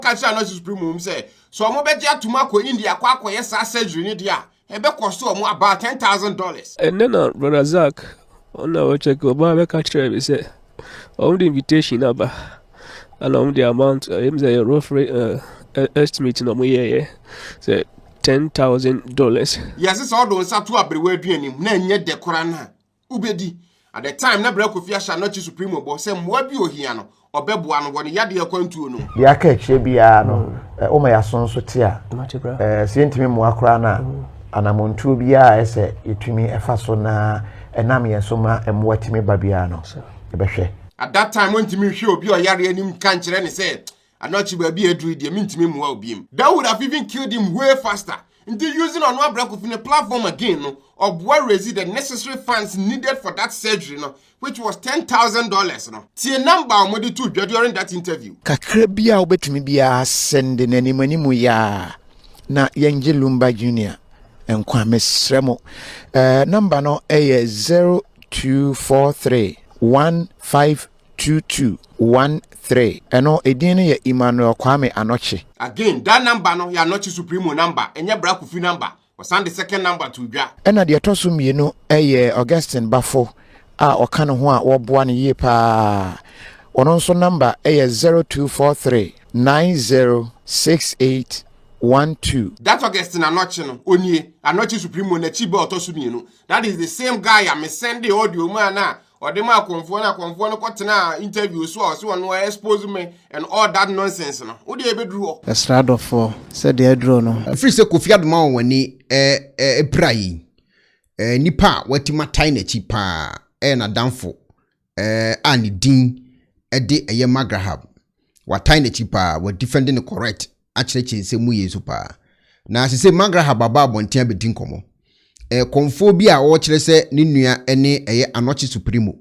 Catch Anokye Supremo say, so I'm bet you to Marco India, Quaco, yes, I said you need ya. A beck cost about $10,000. And then, Brother Zach, on our check, Obama catch me say, on the invitation number, along the amount, him say a rough estimate no more, say $10,000. Yes, it's all those to up the way being him, none yet the Korana. Ubedi. At the time, na break Kofi Anokye Supremo boss, and what be here or Bebuan, what yadi are going to know. The Ake Biano, my son Sotia, sent me Moakrana, and I'm on 2 bia, I say, it to me a fasona, and Nami and Soma, and what me Babiano. At that time, when to me show be a yari and him can't and said, Anokye will be a druid, the mean to me well beam. That would have even killed him way faster. Until using on one break within a platform again, or where raising the necessary funds needed for that surgery, which was $10,000. See a number of money too during that interview. Kakrebia obetumi bia sending any money muya na Yenje Lumba Jr. and Kwame Sremo. Number no a 0243 152213. Eno edine ye Emmanuel Kwame Anokye. Again, that number no ya Anokye Supremo number, and your Bra Kofi number. Was on the second number to ja. Ena de toso mienu Augustine Bafo a okano ho a woboa ne ye pa. Ono nso number 0243 906812. That Augustine Anokye no onye Anokye Supremo na chibe otoso mienu. That is the same guy I me send the audio man na or the ma Komfoɔ no kwatena interview so no expose me and all that nonsense no. Wo dey bedru. Estrado for said the edro no. Free say Kofi Adoma wani prai nipa watima tai na chi pa na danfo ani din de eye Magraheb watai na chi pa wa defending the correct actually say mu yesu pa na se Magraheb baba abonten abedin komo Komfoɔ bi a wo kire se ne nua ene eye Anokye Supremo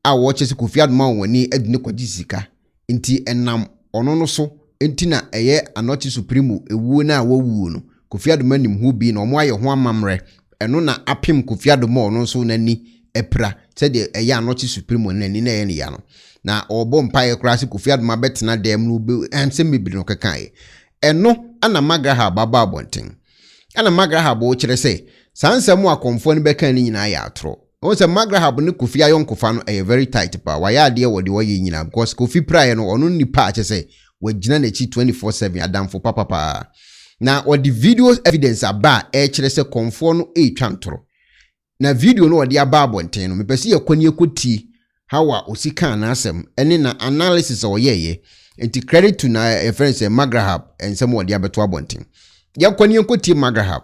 a wo kire se Kofi Adoma wani adine kwaji sika nti enam ono no so enti na eye Anokye Supremo ewuo na wawuo no Kofi Adoma nim ho bi na omo aye ho amamre eno na apem Kofi Adoma ono so nani epra se de eye Anokye Supremo nani na eye ne ya no na obo mpaye kra se Kofi Adoma betena dem no be ensem bibiri no kekae eno ana Magraheb baba abonten ana Magraheb wo kire se sansemu akomfo ne beka ni nyina ya atro o se Magraheb ne Kofi ayonkofa no very tight pa wa ya de wode wo ye nyina because Kofi praye no ono nipa ache se wagina na chi 24/7 adamfo papa na wode video evidence aba kire se komfo no twantoro na video no wode aba abonten no mepese yakwani ekoti hawa osika na asem ene na analysis o yeye enti credit to na friends Magraheb ensem wode abeto abonten yakwani ekoti Magraheb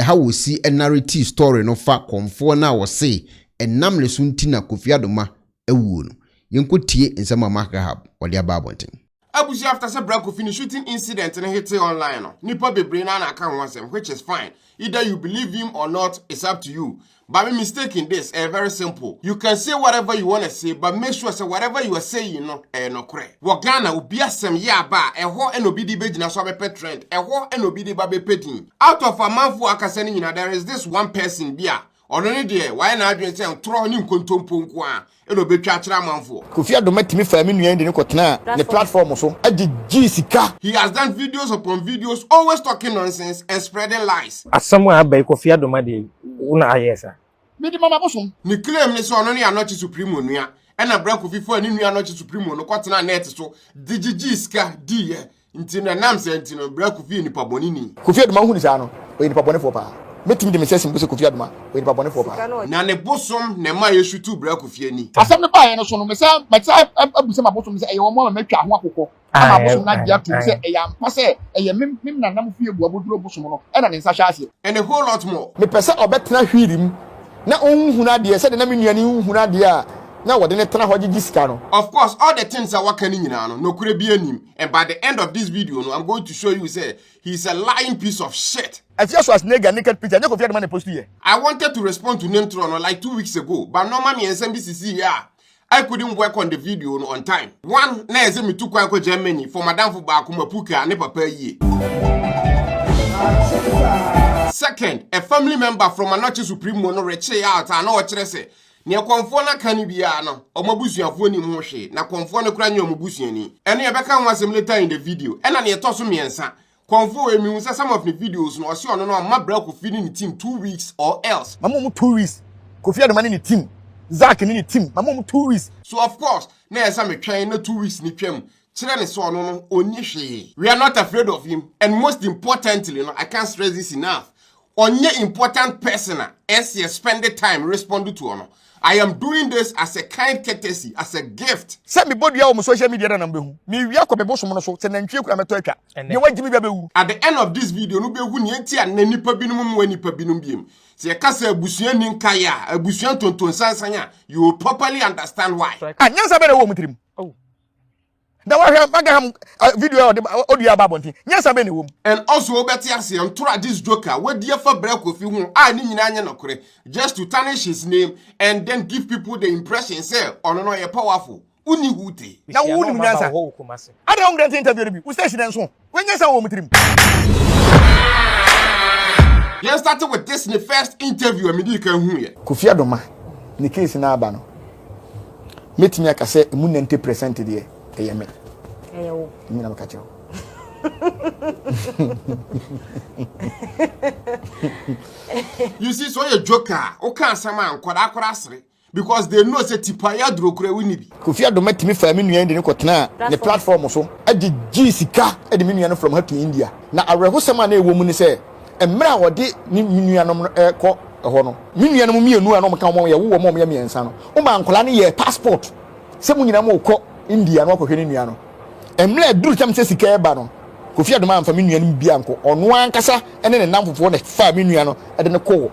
how see a narrative story no fa Komfoɔ na wo se enam le so nti na Kofi Adoma ewuo no yenkotie nsema Magraheb wode aba abonten Abusi after say Bra Kofi shooting incident and hit online no nipa bebre na aka ho asem which is fine either you believe him or not it's up to you but my mistake in this very simple you can say whatever you want to say but make sure say whatever you are saying no no correct wo Ghana obi asem ya ba eho enobi di begina so be trend eho enobi di ba be pedin out of a manfo akasa ni nyina there is this one person bia onone de why na adwen say tro ni nkontompo nko a eno betwa akira manfo Kofi Adoma timi fa me nua ndi ne kotena ne platform so adi sika. He has done videos upon videos always talking nonsense and spreading lies. Asamu abai Kofi Adoma de una ayesa Me di mama bosom ni claim ni so ono ne Anokye Supremo nua e na Bra Kofi fo ani nua Anokye Supremo no kotena net so digigi sika di ye nti na nam se nti no Bra Kofi ni paboni ni Kofi Adoma hu ni sa no o ni paboni fo pa metim de mesese mbo se Kofi Adoma o ni paboni fo pa na ne bosom ne ma ye shutu Bra Kofi ani asem ne ba ye no so no me se abuse ma bosom se e wo mo ma twa ho akokɔ ama bosom na dia to se e ya mpa se e ye mim na nam fie bu aboduro bosom no e na ne nsa hwa ase and a whole lot more me pese obetena hwirim na onhuna de se de na me nuane onhuna de a na wode ne tena hoje gisika no. Of course all the things are working nyina no kure bi anim and by the end of this video no I'm going to show you say he's a lying piece of shit. As as nigga naked picture na Kofi Adoma na post here. I wanted to respond to name throw no like 2 weeks ago but normal me NBCC here I couldn't work on the video no on time. One na eze me tukwa ko Germany for madam for ba kuma puka ne papa yi. Second, a family member from Anokye Supremo no reach out and no kire say ne Komfoɔ na ka ni bia no omabusuafo ni mu hwe na Komfoɔ no kura nye omabusuani ene ye beka ho asem later in the video ena ne to so miensa Komfoɔ emi hu some of the videos no ose ono no Magraheb Kofi ni team 2 weeks or else mama 2 weeks Kofi Adoma ni team Zak ni team mama 2 weeks so of course na yesa me twen na 2 weeks ni twam kire ne so ono no oni hwe we are not afraid of him and most importantly no I can't stress this enough onye important person as you spend the time respond to ono I am doing this as a kind courtesy, as a gift. Send me body on social media na mbehu. Me wi akọ bebo so mo so, se nantwie kura meto atwa. Ye wagimi bia bewu. At the end of this video, no behu ni enti a nipa binum mu nipa binum biem. Se ye kasa abusua ni nkaya, abusua tonton sansanya, you will properly understand why. Nyansa be na wo mutirim. Oh. Da wa hwe Magraheb video audio ababonti. Nyansa be na wo. And also obeti ase ntora this joker we dey fa Magraheb Kofi hu a ni nyina anya nokore just to tarnish his name and then give people the impression say ono no ye powerful. Uni hute. Na wo ni nyansa. Ada on grant interview bi. We station enso. We nyansa wo mutirim. Let's start with this in the first interview amidi kan hu ye. Kofi Adoma ni case na aba no. Metimi aka say emu 90% de eyeme. Eyo. Mina makache. You see so a joker o kan sama ankwada asre because they know say tipa ya duro kura wini bi. Kofi Adoma timi fa me nuan de ne kotena ne platform so adi sika adi me nuan from to India na awrehosema na ewo mu ni say emra wode ni nuanom ko ho no me nuanom mienu anom kan mo ye wo mo ye miensa no o ma ankola ne ye passport se mu nyina mo ko India no akohwe ni nua no emra duru cham se sika eba no Kofi Adoma amfa me nuanom bia nko ono ankasa ene ne namfofo ne fa me nua no ede ne ko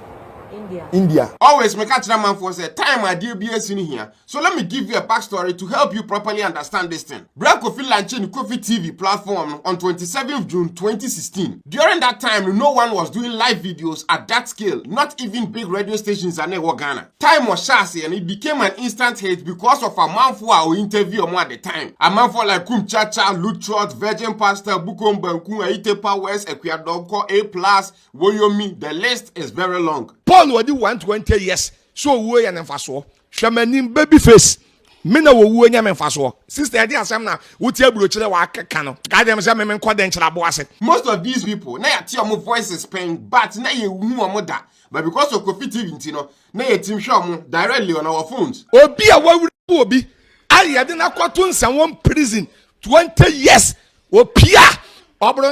India. Always make a man for say time I deal BS in here. So let me give you a backstory to help you properly understand this thing. Magraheb Kofi launched the Kofi TV platform on 27th June 2016. During that time, no one was doing live videos at that scale, not even big radio stations in Ghana. Time was scarce and it became an instant hit because of a man for our interview at the time. A man for like Kum Chacha, Lutrot, Virgin Pastor, Bukom Banku, Aite Powers, Equiadonko, A+, Woyomi. The list is very long. Paul wadi 120 years so wo ya nemfaso hwamanim baby face me na wo nya memfaso sister dey asem na wuti aburo kire wa akeka no ka dem say me nkode nkyira bo ase. Most of these people na ya tie omo voices pain but na ye hu omo da but because of Kofi TV ntino na ye tim hwe omo directly on our phones. Obi a wawuri obi aye de na kwato nsan prison 20 years opia. So the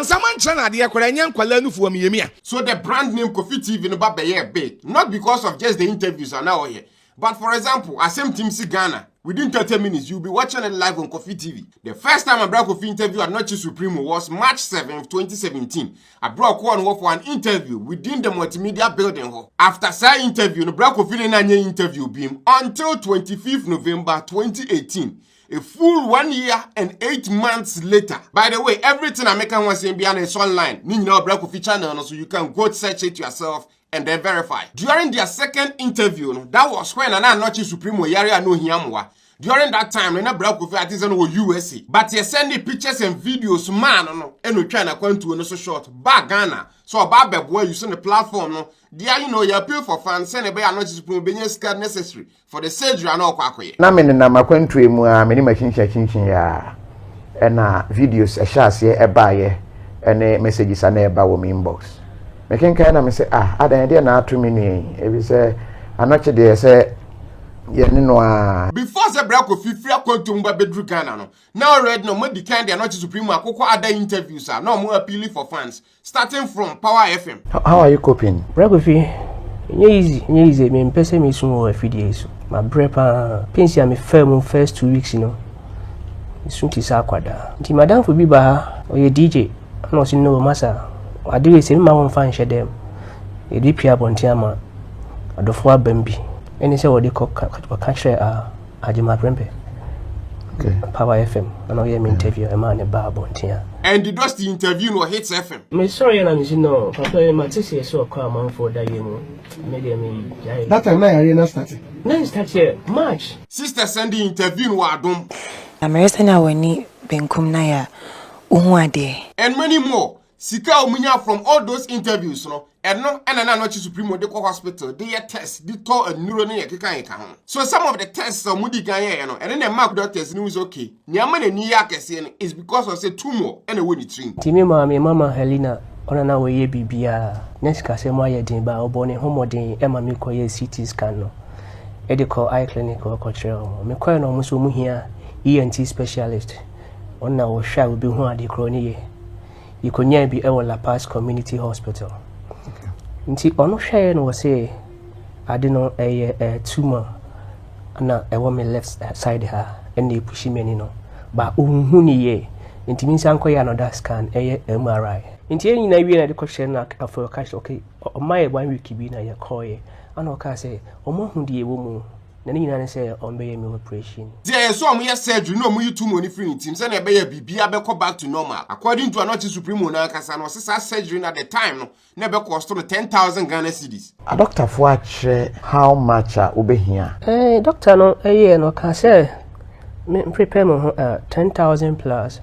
brand name Kofi TV no ba big, not because of just the interviews are now here. But for example, as same team Ghana, within 30 minutes, you'll be watching it live on Kofi TV. The first time I brought Kofi interview at Anokye Supremo was March 7, 2017. I brought one for an interview within the multimedia building hall. After that interview, I brought Kofi interview beam until 25th November 2018. A full 1 year and 8 months later. By the way, everything I make on behind is online. You know, Kofi channel, so you can go search it yourself and then verify. During their second interview, that was when Anokye Supremo yari no hiamwa. During that time, Magraheb Kofi artisan was USA. But he send the pictures and videos, man, and we try to go to so short. Back Ghana. So about the boy using the platform, no. There you know you appeal for fans, send a bay Anokye Supremo being scared necessary for the surgery and all kwakwe. Na me na makwantu mu a me ni machincha ya. Na videos a share ye eba ye. Ene messages na eba wo me inbox. Me kenkan na me say adan de na atu me ni. E bi say Anokye de say before the Magraheb Kofi free quantum bedru Ghana no. Now already no more the kind the Anokye Supremo akoko other interviews are no more appealing for fans starting from Power FM. How are you coping? Magraheb Kofi easy me pese me so o afidie so my brepa pensi am firm first 2 weeks you know sunti sa kwada nti madam for bi ba o ye DJ no si no masa ade we se ma won fan hye dem e di pia bontia ma adofo abambi eni se wo de ko ka share Adoma Prempe. Okay. Power FM. And I am interview a man about bontia. And the dusty interview no hits FM. Me sorry na me no. Papa ma tisi so kwa man for that year mo. Media me. That time na arena started. Na start here March. Sister sending interview no Adoma. America na wani benkum na ya uhu ade. And many more. sika omunya from all those interviews no eno ena na Anokye Supremo de hospital de ye test de to anuro ne ye kekan ka ho. So some of the tests omudi kan ye no ene na mark doctors ni was okay. Niama na ni ya kese no is because of say tumor ena woni train. Timi mama Helena ona na we ye bibia nyesika se mo aye din ba obone homodin ema mi koye CT scan no. Edical eye clinic or cultural. Me koye no muso mu hia ENT specialist. Ona wo hwa obi hu ade kro ne ye. Ikonya bi e wo La Paz Community Hospital. Nti ono hwa no wo say ade no tumor na e wo me left side ha and e pushi me ni no. Ba ohunhu ni ye. Nti mi san koye another scan MRI. Nti enyi na wie na de kɔhwɛ na afɔ cash okay. O my 1 week bi na ye koye. Ana o ka say o mo hu die wo mu. Na ni nyina ne say on be me operation. There so am surgery no mu yitu money free team say na be ya bibia be come back to normal. According to Anokye Supremo na kasa no say surgery at the time no na be cost no 10,000 Ghana cedis. A doctor for actually how much obehia? Doctor no no ka say me prepare mo 10,000 plus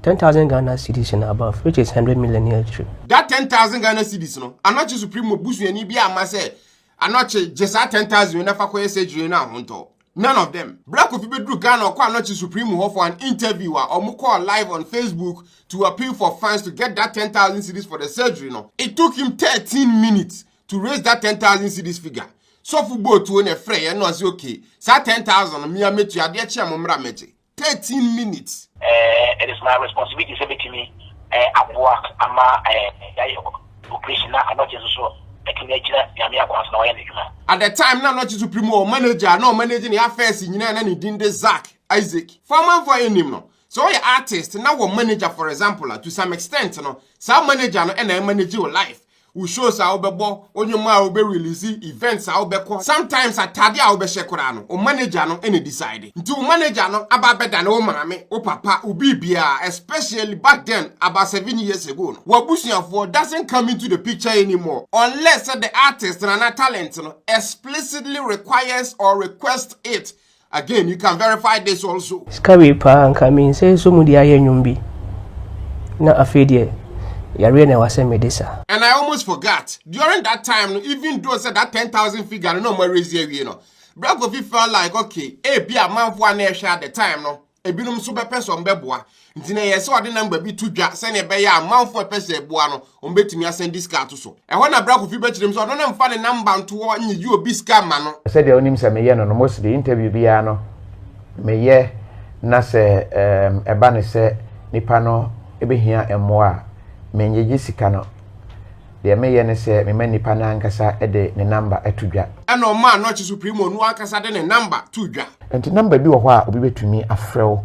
10,000 Ghana cedis and above, which is 100 million years true. That 10,000 Ghana cedis no Anokye Supremo busu ani bia ama say Anokye just 10,000 we never koye surgery na honto. None of them. Black Kofi bedru Ghana or Anokye Supremo for an interview or call live on Facebook to appeal for funds to get that 10,000 cedis for the surgery no. It took him 13 minutes to raise that 10,000 cedis figure. So football to a frey no say okay. Sa 10,000 me ametu ade a chia momra meche. 13 minutes. It is my responsibility to be me aboa ama operation na Anokye so. At the time, now Anokye Supremo manager, no managing the affairs in any dinde Zach Isaac. Former for him no. So your artist now a manager, for example, to some extent, no. Some manager no and manage your life. We show sa obebo onye ma obe release events sa obeko. Sometimes atade a obe shekora no. O manager no any decide. Nti o manager no aba beda na o maame, o papa, o bibia, especially back then about 7 years ago no. Wabusuafo doesn't come into the picture anymore unless the artist and talent no explicitly requires or requests it. Again, you can verify this also. Skawi pa anka mean say so mu dia yenwumbi. Na afedie and I almost forgot. During that time, even though said that 10,000 figure no more raise here, you know. Black Kofi felt like okay, be a man for an air at the time, no. Ebinum super person beboa. Ntina ye so ade number bi to dwa se ne be ya man for person eboa no, on betimi asend this card to so. E ho na Black Kofi be chirem so no na mfa ne number nto nyi you obi scam ma no. Said the onim se me ye no most the interview bia no. Me ye na se eba ne se nipa no ebehia emoa menyeji sika no de me ye ne se me manipa na ankasa de ne number atudwa ana o ma Anokye Supremo no ankasa de ne number tudwa enti number bi wo ho a obi betumi afrew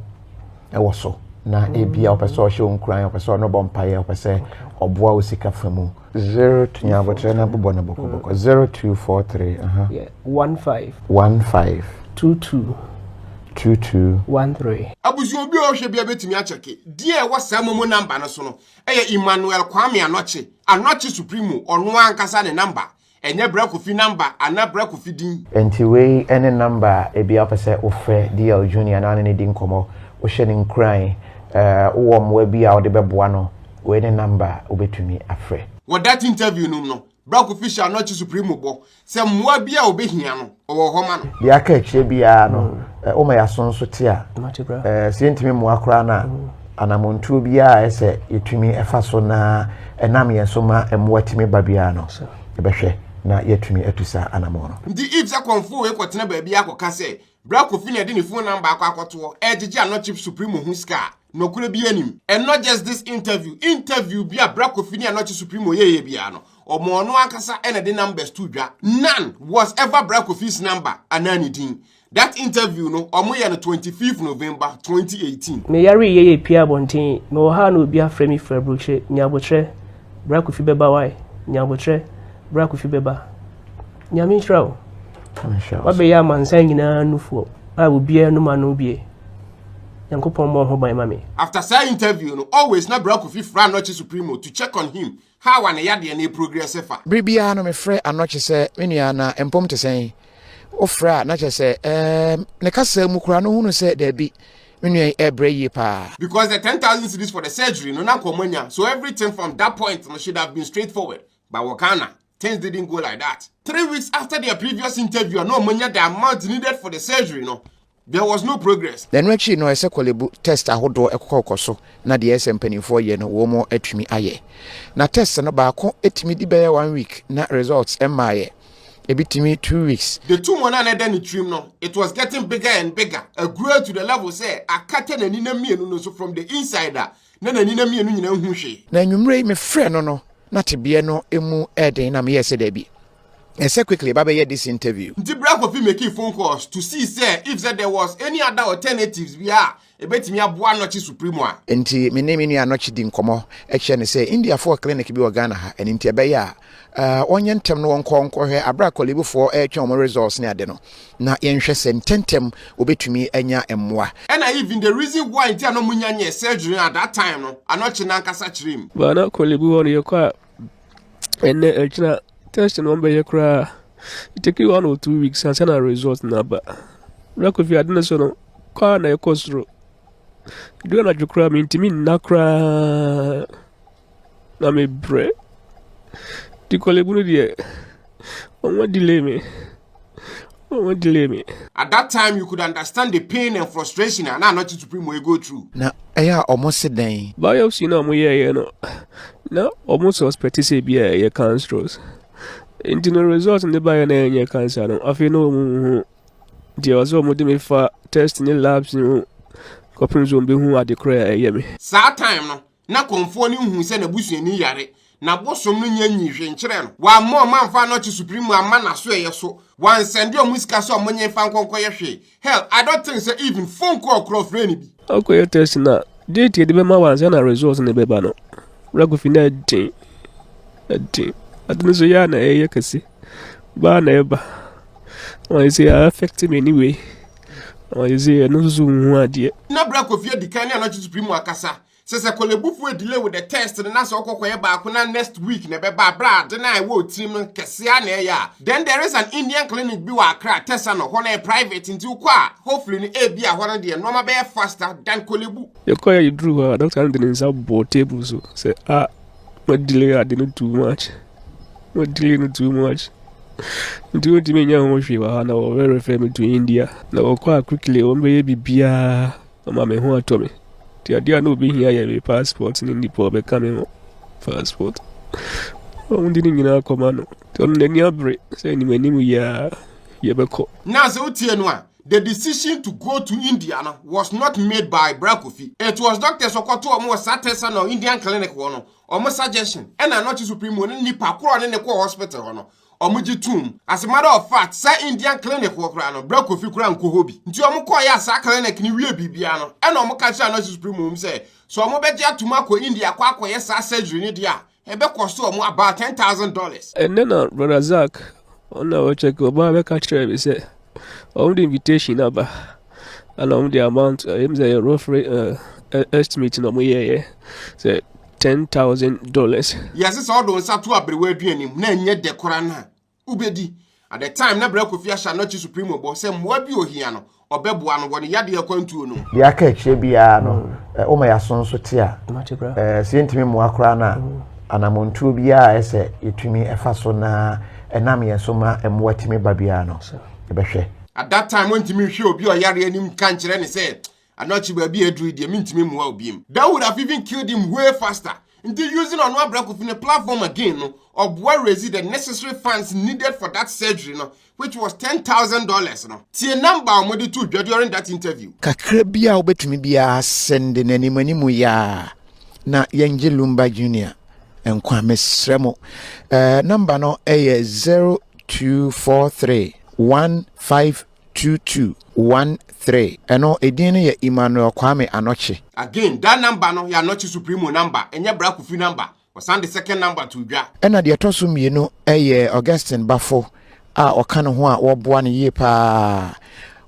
e wo so na ebia opeso o hye nkran opeso no bompa ye opese oboa o sika famu 0 tunya botre na bobo na boko 0243 15 2213 abuzu obi o hwe bia betimi acheke die wasa momo number no so no eye Emmanuel Kwame Anokye Supremo ono ankasa ne number enye Black Kofi number ana Black Kofi din enti we any number e bia opese ofre DL Junior na ne din komo o hye ne nkran wo mo bia o de beboa no we ne number obetumi afre what that interview no Black Kofi sha Anokye Supremo bo se mmoa bia obehia no owo ho ma no dia aka ekye bia no o ma yaso nso te a se ntimi mmoa kra na anamontuo bia ese yetumi efa so na enam yenso ma emmoa timi ba bia no ebehwe na yetumi atusa anamono ndi if za Komfoɔ we kwotena ba bia akoka se Black Kofi na de ne phone number akoto ejije Anokye Supremo hu ska no kure bi anim and not just this interview bia Black Kofi na Anokye Supremo ye bia no omo no akasa ene de numbers to dwa none was ever Black Kofi's number anani din. That interview no omo ye no 25th November 2018 me yare ye pia bontin me wo ha no obi afrɛ me February nyabotre Black Kofi beba why nyabotre Black Kofi beba nyame ntrawo wa be ya mansan nyina nufuo a obi anu ma no bie yankopon mo ho ban ma me. After say interview no always na Black Kofi fra Anokye Supremo to check on him how an yade na progress fa bribia no me frɛ Anokye sɛ menua na empom te sɛn ofra na kyɛ sɛ ne kasa mu kura no hunu sɛ da bi Menu ebre ye pa. Because the 10,000 cedis for the surgery, no na komonya. So everything from that point should have been straightforward. But Wakana, things didn't go like that. 3 weeks after their previous interview, no money the amount needed for the surgery, no. There was no progress. Then actually no ese kolebu test ahodo ekokoso na de ese mpanimfo ye no wo mo atumi aye. Na test no ba ko etimi di be 1 week na results emaye. Ebitimi 2 weeks. The two months and then trim no, it was getting bigger and bigger. A grew to the level say akate na nina mienu no so from the insider. Na nina mienu nyina hu hwe. Na nwumre me frɛ no na tebie no emu eden na me yese da bi. Ese quickly baba hear this interview. Nti Kofi making phone calls to see say if there was any other alternatives we are ebetimi aboa Anokye Supremo a. Nti me name ni Anokye di nkomo e kye ne say India for clinic bi Ghana ha eni nti ebe ya onye ntem no wonko hwe abra kolebufo e twa omo results ne ade no na yenhwe se ntentem obetumi anya emmoa. And even the reason why nti no munya nye surgery at that time no Anokye na nkasa chirim. Ba na kolebu won ye kwa ene echina test no mbe ye kra it take 1 or 2 weeks and send a result na ba. Kofi adina so no kwa na ekosro. Do na jukra mi ntimi na kra na me bre. Ti kolebu no de o delay me. At that time, you could understand the pain and frustration and Anokye Supremo you go through. Na eya almost den. Biopsy na mo ye no. Na almost suspect say be a cancerous. Into the result in the bio na cancer no. Afi no there was mo de me fa test in the labs no. Kopin zo be hu ade kra ye me. Saa time no, na Komfoɔ ni hu se na busuani yare. Na bosom no nya nyihwe nkyere no. Wa mo manfa Anokye Supremo ama na so ye so. Wan send your musika so monye fa nkonkoye hwe. Hell, I don't think say even phone call cross friend bi. Okay, test na. Date de be ma wan say na results na be ba no. Kofi na din. Adunu so ya na eye kase. Ba na eba. Why say affect me anyway. Why say no so hu ade. Na Kofi adikan ni Anokye Supremo akasa. Sese kolebufu delay with the test na so okokoye ba ko na next week na be ba bra de na wo team no kese na ya. Then there is an Indian clinic bi wa Accra test no ho na private nti ukwa hopefully ni e bi a ho na de no ma be faster than kolebu. You call you drew doctor and then inside board table so say what delay I didn't too much. What delay not too much. Nti o ti me nya ho hwe wa na o very refer me to India. Na o kwa quickly o be bibia o ma me ho atomi. Dia no be here your passport in the poor becoming passport. Oh, didn't you command? Don't any break. Say any many ya yebeko. Now so the decision to go to India was not made by Kofi. It was Dr. Sokoto or more Satesa no Indian clinic one or more suggestion. And Anokye Supremo ni pakro in the hospital one. Omujitum. As a matter of fact, say Indian clinic work no Kofi kura nko hobi. Nti omo call ya sa clinic ni wie bibia no. E na omo ka cha Anokye Supremo say, so omo beje atuma ko India kwa akoye sa surgery ni dia. E be cost omo about $10,000. And then brother Zach, on our check oba be ka try be say, on the invitation aba. Along the amount him say rough estimate no mo ye say $10,000. Yes, it's all those to abrewe aduanim na enye dekora na. Ubedi at the time na Kofi asha Anokye Supremo bo say mo bi ohia no obeboa no woni yade yakwantuo no. Bi aka kire bia no o ma yaso nso te a. Se ntimi mo akora na anamontuo bia ese yetumi efa so na enam yeso ma emwa timi ba bia no. Ebehwe. At that time when timi hwe obi o yare anim kan kire ne say Anokye baby edru de mintimi muwa obiem. That would have even killed him way faster. Until using on one Kofi platform again, no, or boy raise the necessary funds needed for that surgery, no, which was $10,000. No, see a number of money too during that interview. Kakra bia obetumi bia send n'animu ya na Yenje Lumba Junior enkwa mesremo. Number no 0243 152213. Eno edine ye Emmanuel Kwame Anokye. Again, that number no ya Anokye Supremo number, enye Kofi number. Was on the second number to dwa. Ena de toso mienu Augustine Bafo a oka ne ho a wo boa ne ye pa.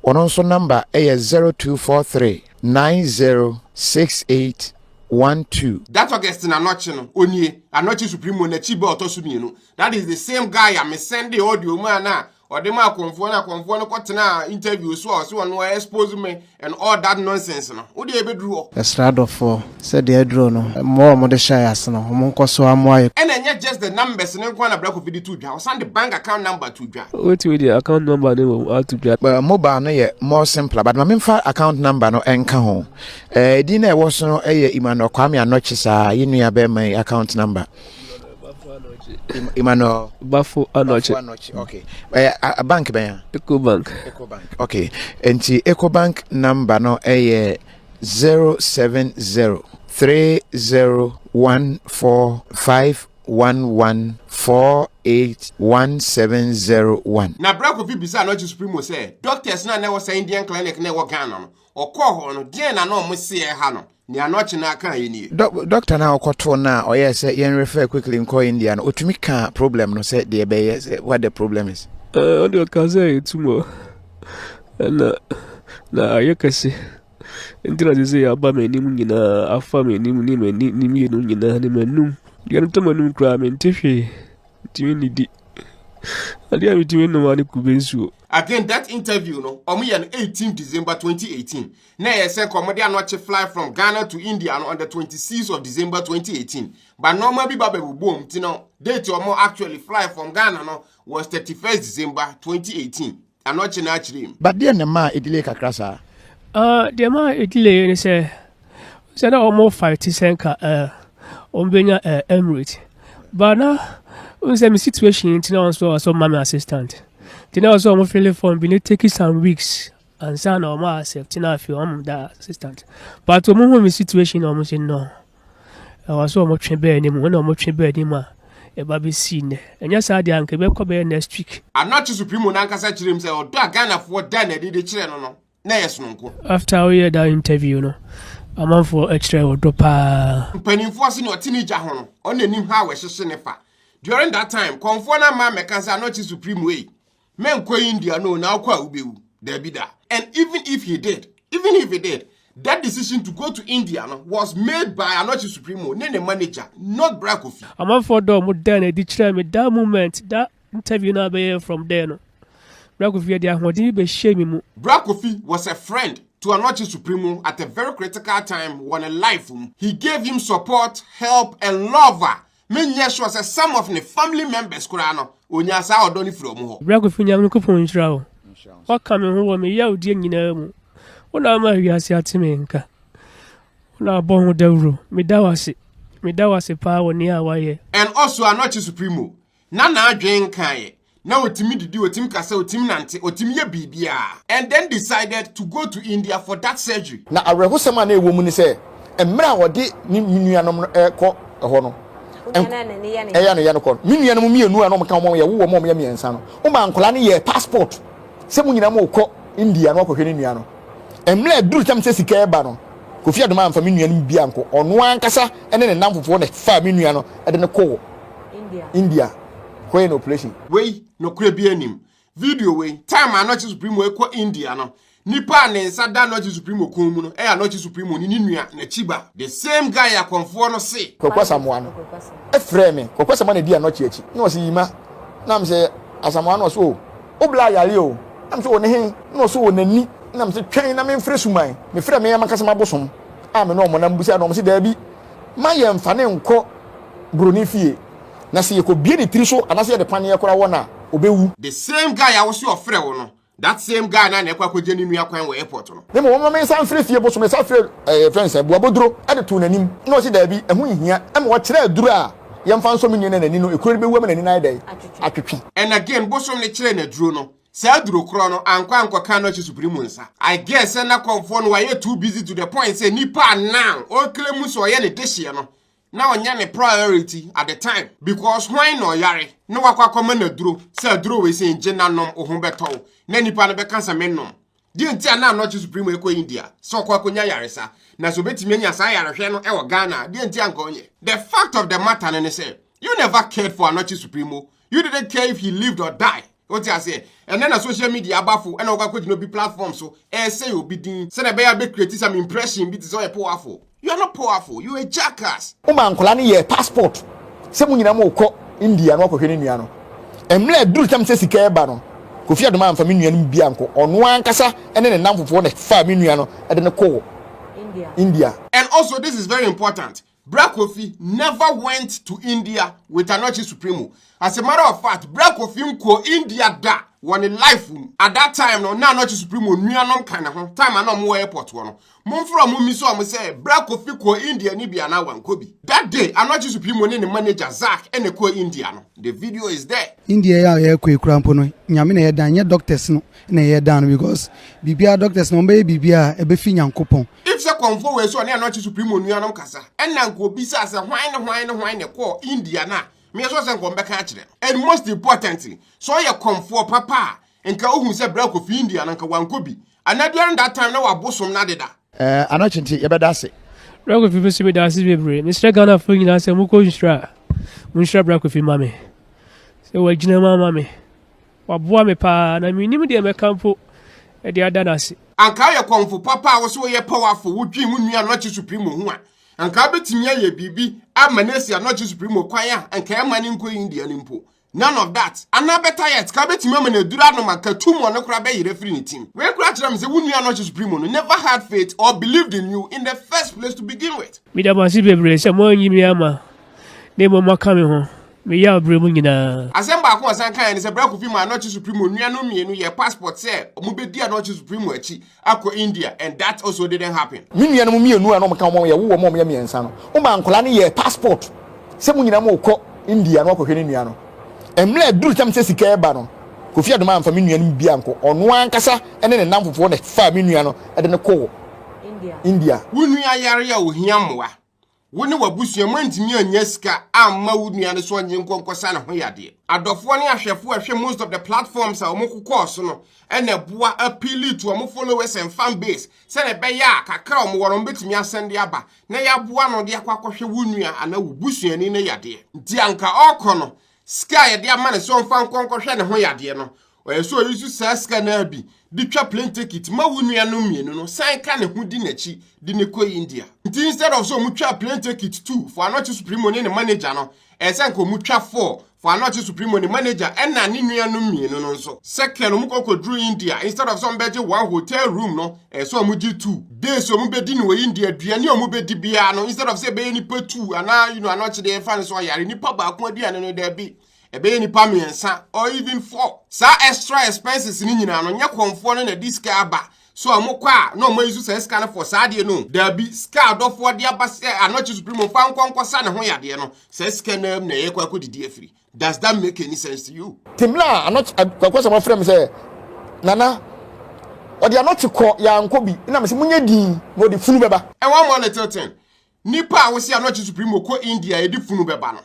Ono nso number 0243 906812. That Augustine Anokye no onye Anokye Supremo na chibe otoso mienu. That is the same guy I me send the audio man na or the ma Komfoɔ no kɔtena interview so no expose me and all that nonsense no. Wo dey be draw. Estrado for said the draw no. More de shy as no. Mo nko so amoy. And then just the numbers no kwa na Brakofi di to dwa. Send the bank account number to dwa. What with the account number no to dwa. But mobile no ye more simpler, but my fa account number no enka ho. Di na wo so no Emmanuel Kwame Anokye sa ye nua be my account number. Emmanuel Bafo Anokye. Okay. A bank be ya? Ecobank. Okay. Enti Ecobank number no 07030145114817001. Na Brakofi bisa Anokye Supremo say doctors na was Indian clinic na wo Ghana no. Okọ no de na no mo se ha no. Ni Anokye na kan ye ni. Doctor na okoto na oye say yen refer quickly in India no otumi ka problem no say the be what the problem is. On the kaze tumo. Na ayekase. Ndira dise aba me nim nyina afa me nim ni me ni me no nyina ni manum. Dia nto manum kra me ntehwe. Timi ni di. Adia mi timi no mani kubensu. Again, that interview, no, on 18 December 2018. Na yesen komodi Anokye fly from Ghana to India on the 26th of December 2018. But normal bi babe boom, tino date omo actually fly from Ghana no was 31st December 2018. Anokye na actually. But there na ma edile kakra sa. The ma edile ni say na omo 50 ka ombenya Emirates. But now we say my situation tino also mama assistant. Then also I'm feeling for being taking some weeks and son or my accept now if I'm that assistant. But to move my situation almost no. I was so much in bed anymore, no much in bed anymore. A baby scene. And yes, I did come next week. Anokye Supremo nanka sa chire him say o do Ghana for dan e dey chire no. Na yes no nko. After we had that interview no. I'm on for extra or drop Pennyfo se no teenager ho no. On anim ha we hyehye ne fa. During that time, Komfoɔ na ma meka say Anokye Supremo way. Men go India no now kwa ubewu debida. And even if he did, that decision to go to India no, was made by Anokye Supremo, the manager, not Brakofi. I'm for them with then a ditcher me that moment, that interview now be from there no. Brakofi dia hodi be shame mu. Brakofi was a friend to Anokye Supremo at a very critical time when a life he gave him support, help and love. Many sure say some of the family members kurano onya sa odoni from ho. Brakofi nyam no kopon ntra. What coming ho me ya odi nyina mu. Ona ma wiase atime nka. Ona bon ho dawro. Me dawase pa woni awaye. And also Anokye Supremo. Na adwen kan na otimi didi otimi kasa otimi nante otimi ye bibia. And then decided to go to India for that surgery. Na awrehosema na ewo mu ni se emra wode ni nuanom ko ho no. Ya no kon minuanom mienu anom kan mo ye wo mo ye miensa no o ma nkola ne ye passport se mu nyina mo ko India no akohwe ne nua no emle duru tam se sika eba no Kofi Adoma amfa minuanom bia nko ono ankasa ene ne namfofo ne fa minua no ede ne ko India ko en operation we no kura bi anim video we time Anokye Supremo e ko India no nipa ne nsa da Anokye Supremo kon mu no Anokye Supremo ni nua na chiba the same guy ya Komfoɔ no se Samoa no efre me Samoa na di Anokye achi na o se yima na am se Asamoa no so o bla yale o am se o ne hen na o so o nani na am se twen na me mfre suman me frɛ me yamakasa mabosom a me no mo na mbusa no mo se da bi ma ye mfa ne nko broni fie na se ye ko bie ne tiri so anase ye de pane ye kora wona obewu the same guy ya wo se ofre wo no. That same guy na ekwa koje ni nua kwan wo airport no. Dem wo mama san frɛ fie bosom sa frɛ friends e boabodro ade to nanim na o se da bi ehu hia e mo kyerɛ aduru a ye mfa nso menye na nani no ekuro be wu am nani na dai atwetwe. And again bosom ne kyerɛ na duro no. Sa duro kro no ankwa ka Anokye Supremo nsa. I guess na Komfoɔ no were too busy to the point say nipa now o claim so ye ne dehye no. Now onya ne priority at the time because why no yare no wakwa na duro say duro we say nje nanom ohun beto na nipa no be kansa mennom di ntia na Anokye Supremo ekɔ India so kwa konya yare sa na so betimi anya sa yare hwe no e wo Ghana di ntia nka onye. The fact of the matter ne say you never cared for Anokye Supremo. You didn't care if he lived or died. What you say? And then a social media abafo and okwa no be platform so say obi din say na be ya be create some impression bit so powerful. You are not powerful. You are a jackass. O man kola ne ye passport. Se mu nyina mo ko India no akohwe ne nua no. Emle duru tam se sika eba no. Kofi Adoma amfa me nua no bia anko ono ankasa ene ne namfofo ne fa me nua no e de ne ko India. And also, this is very important. Bra Kofi never went to India with Anokye Supremo. As a matter of fact, Bra Kofi nko India da one life at that time no na Anokye Supremo nuanom kan ho time na mo airport wo no. Momfro mo mi so am say Bra Kofi ko India ni bia na wan ko bi. That day Anokye Supremo ne manager Zach ene ko India no. The video is there. India ya ko ekura no nyame na ye dan ye doctors no na ye dan because bibia doctors no be bibia e be fi nyankopon. If se Komfoɔ we so na Anokye Supremo nuanom kasa enna nko bi sa se hwan ne ko India na me so se nko mbeka akire. And most importantly, so ye Komfoɔ papa enka ohun se Bra Kofi India na nka wanko bi. And during that time na wabosom na deda. Anokye nti ye beda se. Bra Kofi be me da se bebre. Mr. Ghana for nyina se mo ko nsra. Mo nsra Bra Kofi mame. Se wa gina mama me. Waboa me pa na me nim de me kampo e de ada na se. Anka ye Komfoɔ papa wo so ye powerful wo dwi mu nua Anokye Supremo ho a. Anka betimi ye bibi amanesi Anokye Supremo kwan a anka e mani nko India nimpo. None of that. Anna better yet, ka betimi amane dura no maka tumo no kra be yire free ni team. We kra kira me say wo nua Anokye Supremo no never had faith or believed in you in the first place to begin with. Me da masi bebre se mo anyi mi ama. Ne mo maka me ho. Me ya obre mu nyina. Asemba akon san kan ni se Bra Kofi ma Anokye Supremo nua no mienu ye passport say omo be di Anokye Supremo achi akọ India, and that also didn't happen. Me nua no mienu ano maka mo ye wo mo ye miensa no. O ma nkola ne ye passport. Se mo nyina mo kọ India no akọhwe ne nua no. Emle duru tam se sika eba no. Kofi Adoma amfa me nua no bia anko ono ankasa ene ne namfofo ne fa me nua no e de ne ko India. Wo nua yare ya ohia mwa. Wo ne wabusua mantimi anya sika amma wo nua ne so anye nkonkosa ne ho yade. Adofo ne ahwefo ahwe most of the platforms a omokokọ so no ene boa appeal to omo followers and fan base. Se ne be ya kakra omo woro betimi asende aba. Na ya boa no de akwakohwe wo nua ana wo busua ni ne yade. Nti anka okọ no sky de amane so mfa nkonkohwe ne ho yade no. Oyeso yusu sa sika na bi di twa plane ticket ma wo nua no mienu no san ka ne ho di nachi di ne ko India. Nti instead of so mu twa plane ticket 2 for Anokye Supremo ne manager no san ko mu twa 4 for Anokye Supremo ne manager na ne nua no mienu no nso. Second mu kokodru India instead of some beje one hotel room no so mu gi 2 days so mu be di no India aduane o mu be di bia no instead of say be ni pa 2 ana Anokye de fa so yare ni pa ba ko aduane no da bi ebe ni pa miensa or even 4 sa extra expenses ni nyina no nya Komfoɔ no na diska aba so amokwa no mo use say scan for sa de no da bi ska adofo de aba say Anokye Supremo fa nkonkosa ne ho yade no say scan na ye kwa kodidi afiri. Does that make any sense to you? Timla Anokye kwakwasa mo frem say nana odi Anokye ko ya nko bi na me se munye din mo de funu beba e one more little thing nipa wo say Anokye Supremo ko India e di funu beba no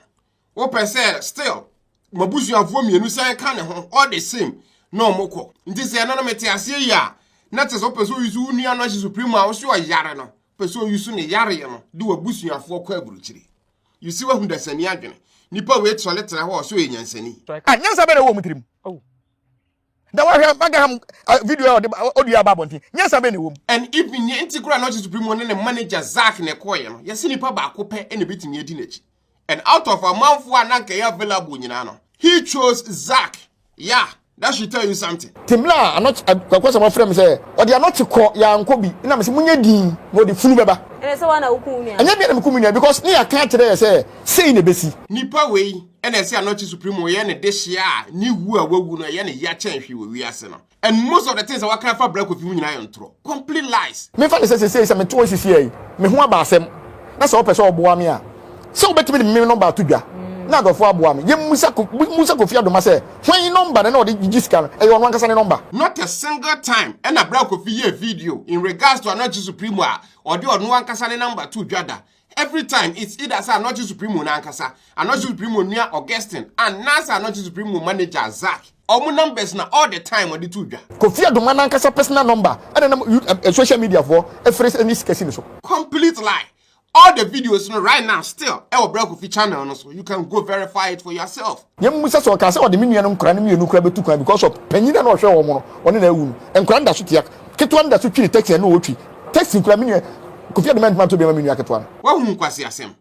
wo pese still mabusuafo mienu san ka ne ho all the same no moko nti se no mete ase ya na te so peso yusu nua Anokye Supremo a wo so yare no peso yusu ne yare no de wabusuafo ko aburuchiri you see what hundasani adwene nipa we toilet na ho so enyansani nyansa be na wo mutirim da wa hwe Magraheb video audio ababonti nyansa be na wo. And even ye integral Anokye Supremo ne manager Zach ne koye no yesi nipa ba ko pe ene betimi edi nachi, and out of a month for ananka ya available nyina no he chose Zach. Yeah, that should tell you something. Timla Anokye kwakwasa mo frem say odi Anokye ko ya nko bi na me se munye din mo de funu beba se wana ukumia anya bi na mkumia because ni aka kire say na besi nipa we ene se Anokye Supremo ye ne dehia ni wu a wawu no ye ne ya chenhwe we wiase no, and most of the things that we can for Bra Kofi mu nyina yo ntro complete lies. Me fa say me to sisi yi me ho abasem na se opese oboa me a se obetimi me number to dwa na adofo aboa me ye musa Kofi Adoma say when number na odi giska no e ono ankasa ne number. Not a single time and a Bra Kofi ye video in regards to Anokye Supremo odi ono ankasa ne number to dwada. Every time it's either say Anokye Supremo na ankasa Anokye Supremo near Augustine and nasa Anokye Supremo manager Zach omu numbers na all the time odi to dwa. Kofi Adoma na ankasa personal number and na social media for every any skesi so complete lie. All the videos right now still our Bra Kofi channel so you can go verify it for yourself. Yem musa so ka say o de me nuanom kra ne me enu kra betu kwan because of panyina na ohwe wo mo one na awu enkra nda so tia ketwa nda so twini text na wotwi text kra me Kofi Adoma to be me nua ketwa wa hu nkwase asem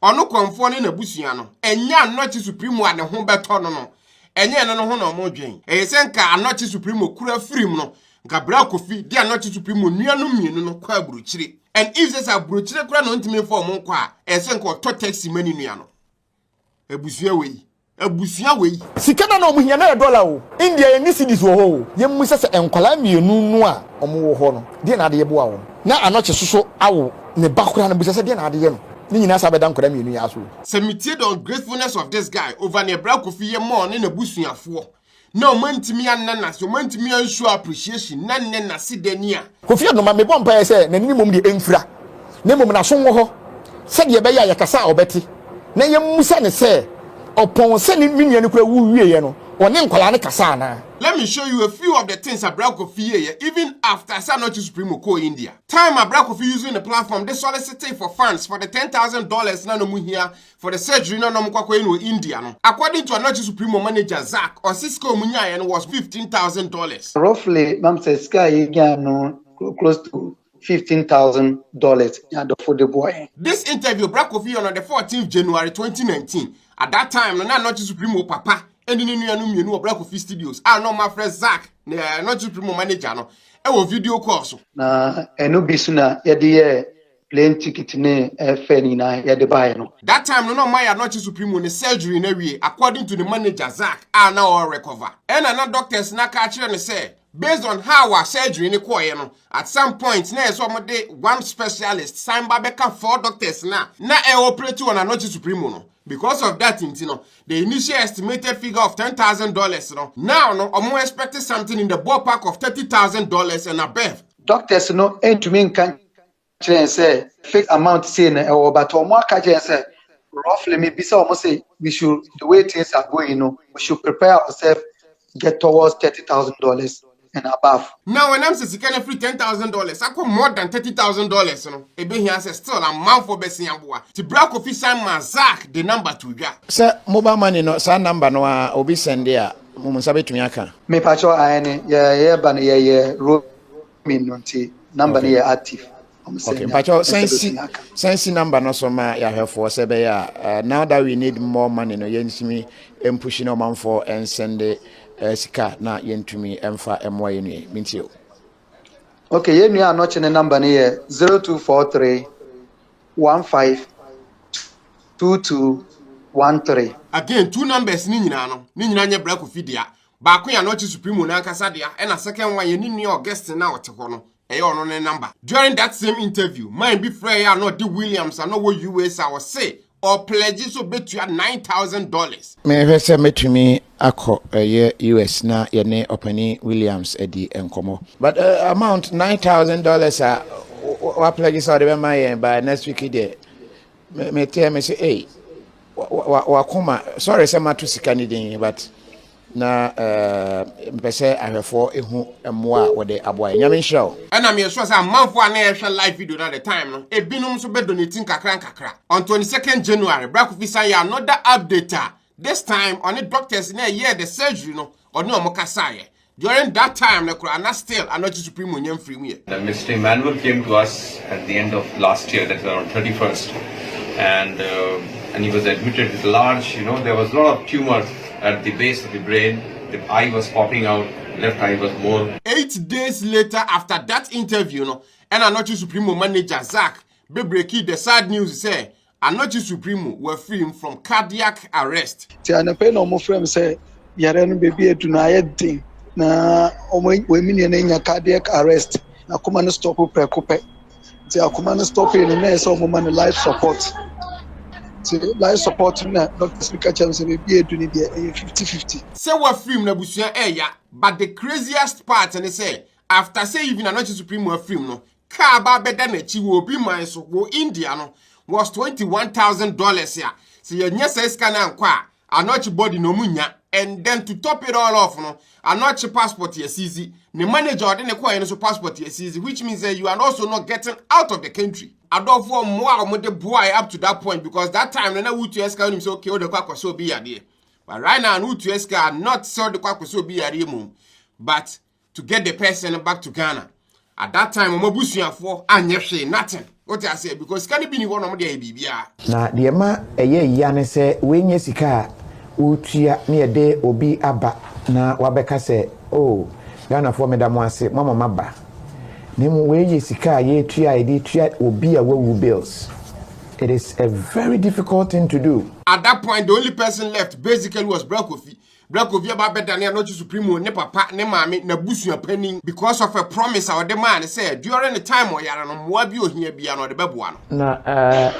ono Komfoɔ ne na busua no enya Anokye Supremo a ne ho beto no enye no ho na omo dwen se nka Anokye Supremo kura firim no nka bra Kofi di Anokye Supremo nuanu mienu no kwa buruchire and if says aburuchire kura no ntimi fo mo nkwa se nka to taxi mani nua no abusua wei sika na omo hia na dollar o India ye ni cedis wo ho ye mu sese enkwala mienu nu a omo wo ho no de na de ye bo awo na Anokye soso awo ne bakura na bu sese de na de ye no ni nyina sa beda nkwala mienu ya so submitted on gratefulness of this guy over ne bra Kofi ye mo ne busuafo na omantimi anana so omantimi anshow appreciation na ne na sidania Kofi Adoma me bompa ye se na ni mom de emfira na mom na so wo ho se de be ya yakasa obeti na ye musa ne se upon sending minion no or name Kolani Kasana. Let me show you a few of the things Abraham Kofi even after Anokye Supremo call India. Time Abraham Kofi using the platform, they solicited for funds for the $10,000 na no here for the surgery na no mkwako in India. No. According to Anokye Supremo manager Zach, or Cisco Munyayan was $15,000. Roughly, Mam says sky no close to $15,000 for the boy. This interview Abraham Kofi on the 14th January 2019. At that time, no Anokye Supremo papa and in the Abraham Kofi studios. I know my friend Zach, the Anokye Supremo manager, no. A video call so. Na eno bisuna yadi plane ticket ne feni na yadi buy no. That time no my Anokye Supremo ne surgery na we according to the manager Zach are now all recover. And another doctors na catch and say based on how our surgery ne koye no at some point na so one specialist sign babeka 4 doctors na operate on Anokye Supremo no. Because of that, the initial estimated figure of $10,000, now I'm expecting something in the ballpark of $30,000 and above. Doctors no to me can say fixed amount say but say roughly maybe so almost say we should the way things are going, we should prepare ourselves get towards $30,000 and above. Now when I'm saying kind of free $10,000, I got more than $30,000. Ebe here says still a month for besi amboa. To Bra Kofi Simon Zach the number to ya. Sir, mobile money no sa number no obi send there. Mumu sabe tumi aka. Me pacho ane ya ban ya roaming nti number ni active. Okay, pacho sense number no so ma ya hwefo se be ya. Now that we need more money no yensimi push no man for and send sika na yentumi emfa emwa yenu mintio. Okay, yenu ya Anokye ne number ni 0243 15 2213. Again, 2 numbers ni nyina no. Ni nyina nye Bra Kofi dia. Ba ko ya Anokye Supremo na nkasa dia. E na second one ye ni new guest na wote ho no. E yo no ne number. During that same interview, mine be free ya no the Williams and no US I was say or pledges so bet you $9,000. Me hwese metumi akọ US na ye ne Openi Williams edi enkomo. But amount $9,000 wa pledges or be my by next week there. Me tell me say hey wa koma sorry say matu sika ni din but na mpese ahwefo ehu emwa wode aboa nyame nhirawo and am sure say manfo an ehwe live video na the time no ebinum so be donating kakra on 22nd January Bra Kofi say another update this time on the doctors na year the surgery no oni omokasa ye during that time na kura na still Anokye Supremo nyam free mu ye. The Mr. Emmanuel came to us at the end of last year, that was around 31st, and he was admitted with large, there was a lot of tumor at the base of the brain. The eye was popping out, left eye was more. 8 days later after that interview, and Anokye Supremo manager Zach breaking the sad news say Anokye Supremo were free from cardiac arrest. Ti anape no mo frem say yare no baby eduna yedin na we mini na nya cardiac arrest na kuma no stop prekope. Ti akuma no stop in na so mo man life support. Life support na Dr. Speaker James be eduni dey 50-50. Say we free na busua eya, but the craziest part and they say after say even Anokye Supremo were free no, car ba beda na chi wo bi man so wo India no was $21,000 ya. So you nya say scan ankwa Anokye body no munya and then to top it all off no Anokye passport yes easy. The manager or the coin so passport yes easy, which means that you are also not getting out of the country. I don't for more the boy up to that point because that time na would to esca him say okay o the kwakwa so be there. But right now would to esca not sell the kwakwa so be there but to get the person back to Ghana. At that time omobusuafo anyehwe nothing. What I say because can be ni one of the bibia. Na de ma eye ya ne se we nye sika utia ne de obi aba na wabeka se oh Ghana for me da mo ase mama maba nemu we sika ye tua edi tua obi a wawu bills. It is a very difficult thing to do. At that point, the only person left basically was Kofi. Kofi about better than Anokye Supremo, ne papa, ne mami, na busu ya penny because of a promise our the man said during the time or yara no mwabi o here be no the bebuano. Na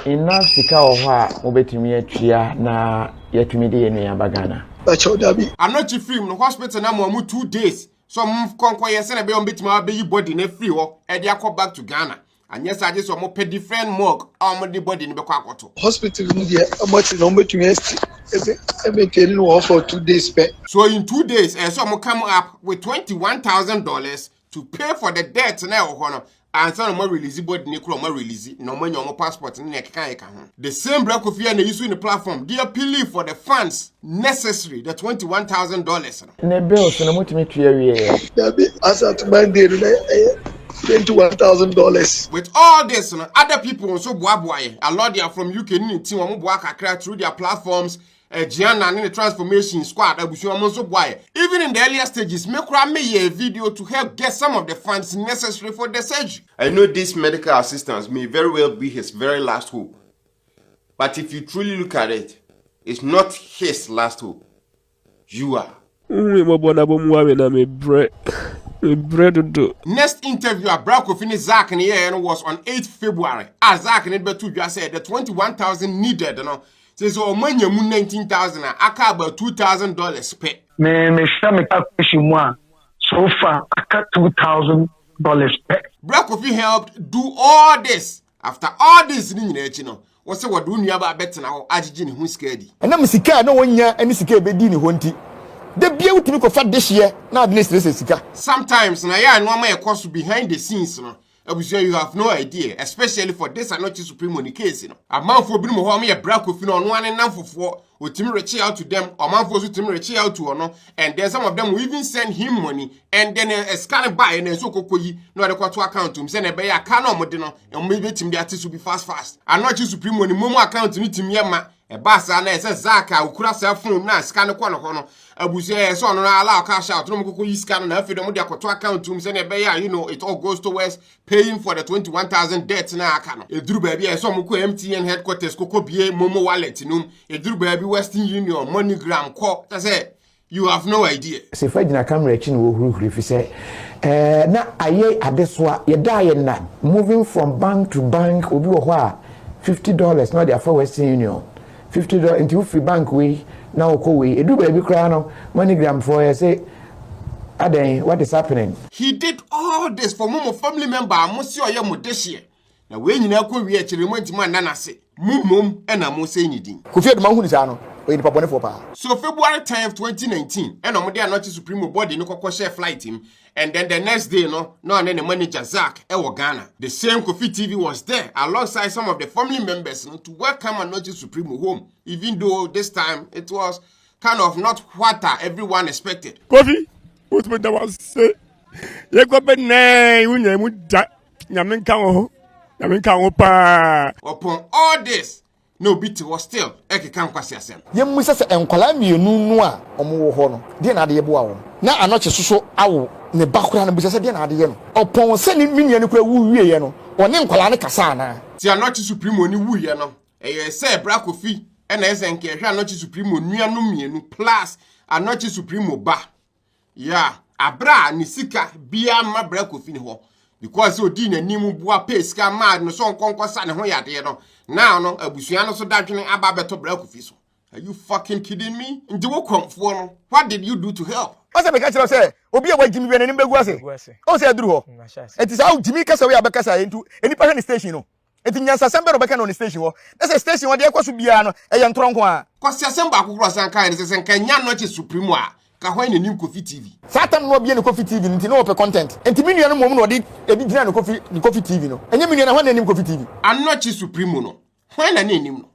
ina sika ohwa obetimi atua na yatumi de enu ya bagana. Anokye film no hospital na mo 2 days. So konko yese na be on betimi abeyi body na free ho e de akọ back to Ghana. And yes, I just want to pay different morgue. The body in the hospital. For 2 days. So in 2 days, some come up with $21,000 to pay for the debt now. And some more release body more release. No money on my passport. The same Kofi and the issue in the platform. They appeal for the funds necessary. The $21,000. Ne bills na mutimi tuye as at Monday. $21,000. With all this, other people also boy. A lot they are from UK through their platforms. Gianna and the transformation squad. Even in the earlier stages, make a video to help get some of the funds necessary for the surgery. I know this medical assistance may very well be his very last hope. But if you truly look at it, it's not his last hope. You are. Next interview at Kofi Kofi was on 8th February. As AZAA just said the 21,000 needed, says oh man you 19,000 aka about $2,000 pay. Me calculation so far aka $2,000 pay. Kofi helped do all this. After all this what's say what do you about better now ajiji ni hu skedi. Ena musika na wonya eni sika ebedi ni honti. The beer with me for this year, now the sometimes, na normal cost behind the scenes, you have no idea, especially for this Anokye Supremo case. A man for being more me a Kofi on one and for with Tim reach out to them, or man for Tim reach out to or and then some of them will even send him money, and then a scan buy and so koyi, no the to account to send a bay a can modino, and maybe Tim the artist will be fast. Anokye Supremo Momo account to meet him yama. A basa na Zaka ukura cell phone na scan the corner hono abuze so no allow cash out no go use scan na afidom de akoto account to say na be ya it all goes towards paying for the 21,000 debt na aka no eduru ba bia so mko MTN headquarters koko bie Momo wallet num eduru ba bi Western Union MoneyGram ko say you have no idea se fagina camera chi no hurihuri fi say na aye adesoa ye da ye na moving from bank to bank obi wo ho a $50 na dey for Western Union $50 into free bank way now ko way edu baby cry no MoneyGram for you say aden what is happening. He did all this for Momo family member amosi oye modeshie na we nyina ko wi akire mo ntima nana se mumom e na mo say nyidin Kofi Adoma hu ni sa no we ni papone for pa. So February 10th 2019 e no mo dey Anokye Supremo body no kokko share flight him and then the next day no and then the manager Zach e wo Ghana. The same Kofi TV was there alongside some of the family members to welcome Anokye Supremo home, even though this time it was kind of not what everyone expected. Kofi what me that was say ye go be na unya mu da nyame nkan ho pa. Upon all this no bit was still ekeka nkwasi asem. Ye mu se enkwala mienu nu a omo wo ho no de na de ye bo awo na Anokye soso awo ne bakura na bu se de na de ye no opon se ni minia ne kura wu wie ye no one nkwala ne kasa na ti Anokye Supremo ni wu ye no eye se Kofi e na ese nke hwe Anokye Supremo nuanu mienu plus Anokye Supremo ba ya abra ni sika bia ma Kofi ni ho because odi na nimu bua pace ka mad no so nkonkosa ne ho yade no now no abusua no so dadwene aba beto Kofi so. Are you fucking kidding me? Ndi wo Komfoɔ no what did you do to help? Asa be ka kire say obi e wagimi be ne mbegu ase o say aduru ho enti sa ugimi kasa we abekasa entu eni pa hwe ni station no enti nyansa sembe ro beka no ni station ho ese station ho de ekwaso bia no eye ntronko a kwasi asemba akokoro san kan ne se nkan nya Anokye Supremo a ka hwan ne nim Kofi TV satan no bia ne Kofi TV nti no ope content enti minua no mom no de ebi gina no Kofi TV no enye minua na hwan ne nim Kofi TV Anokye Supremo no hwan na ne nim no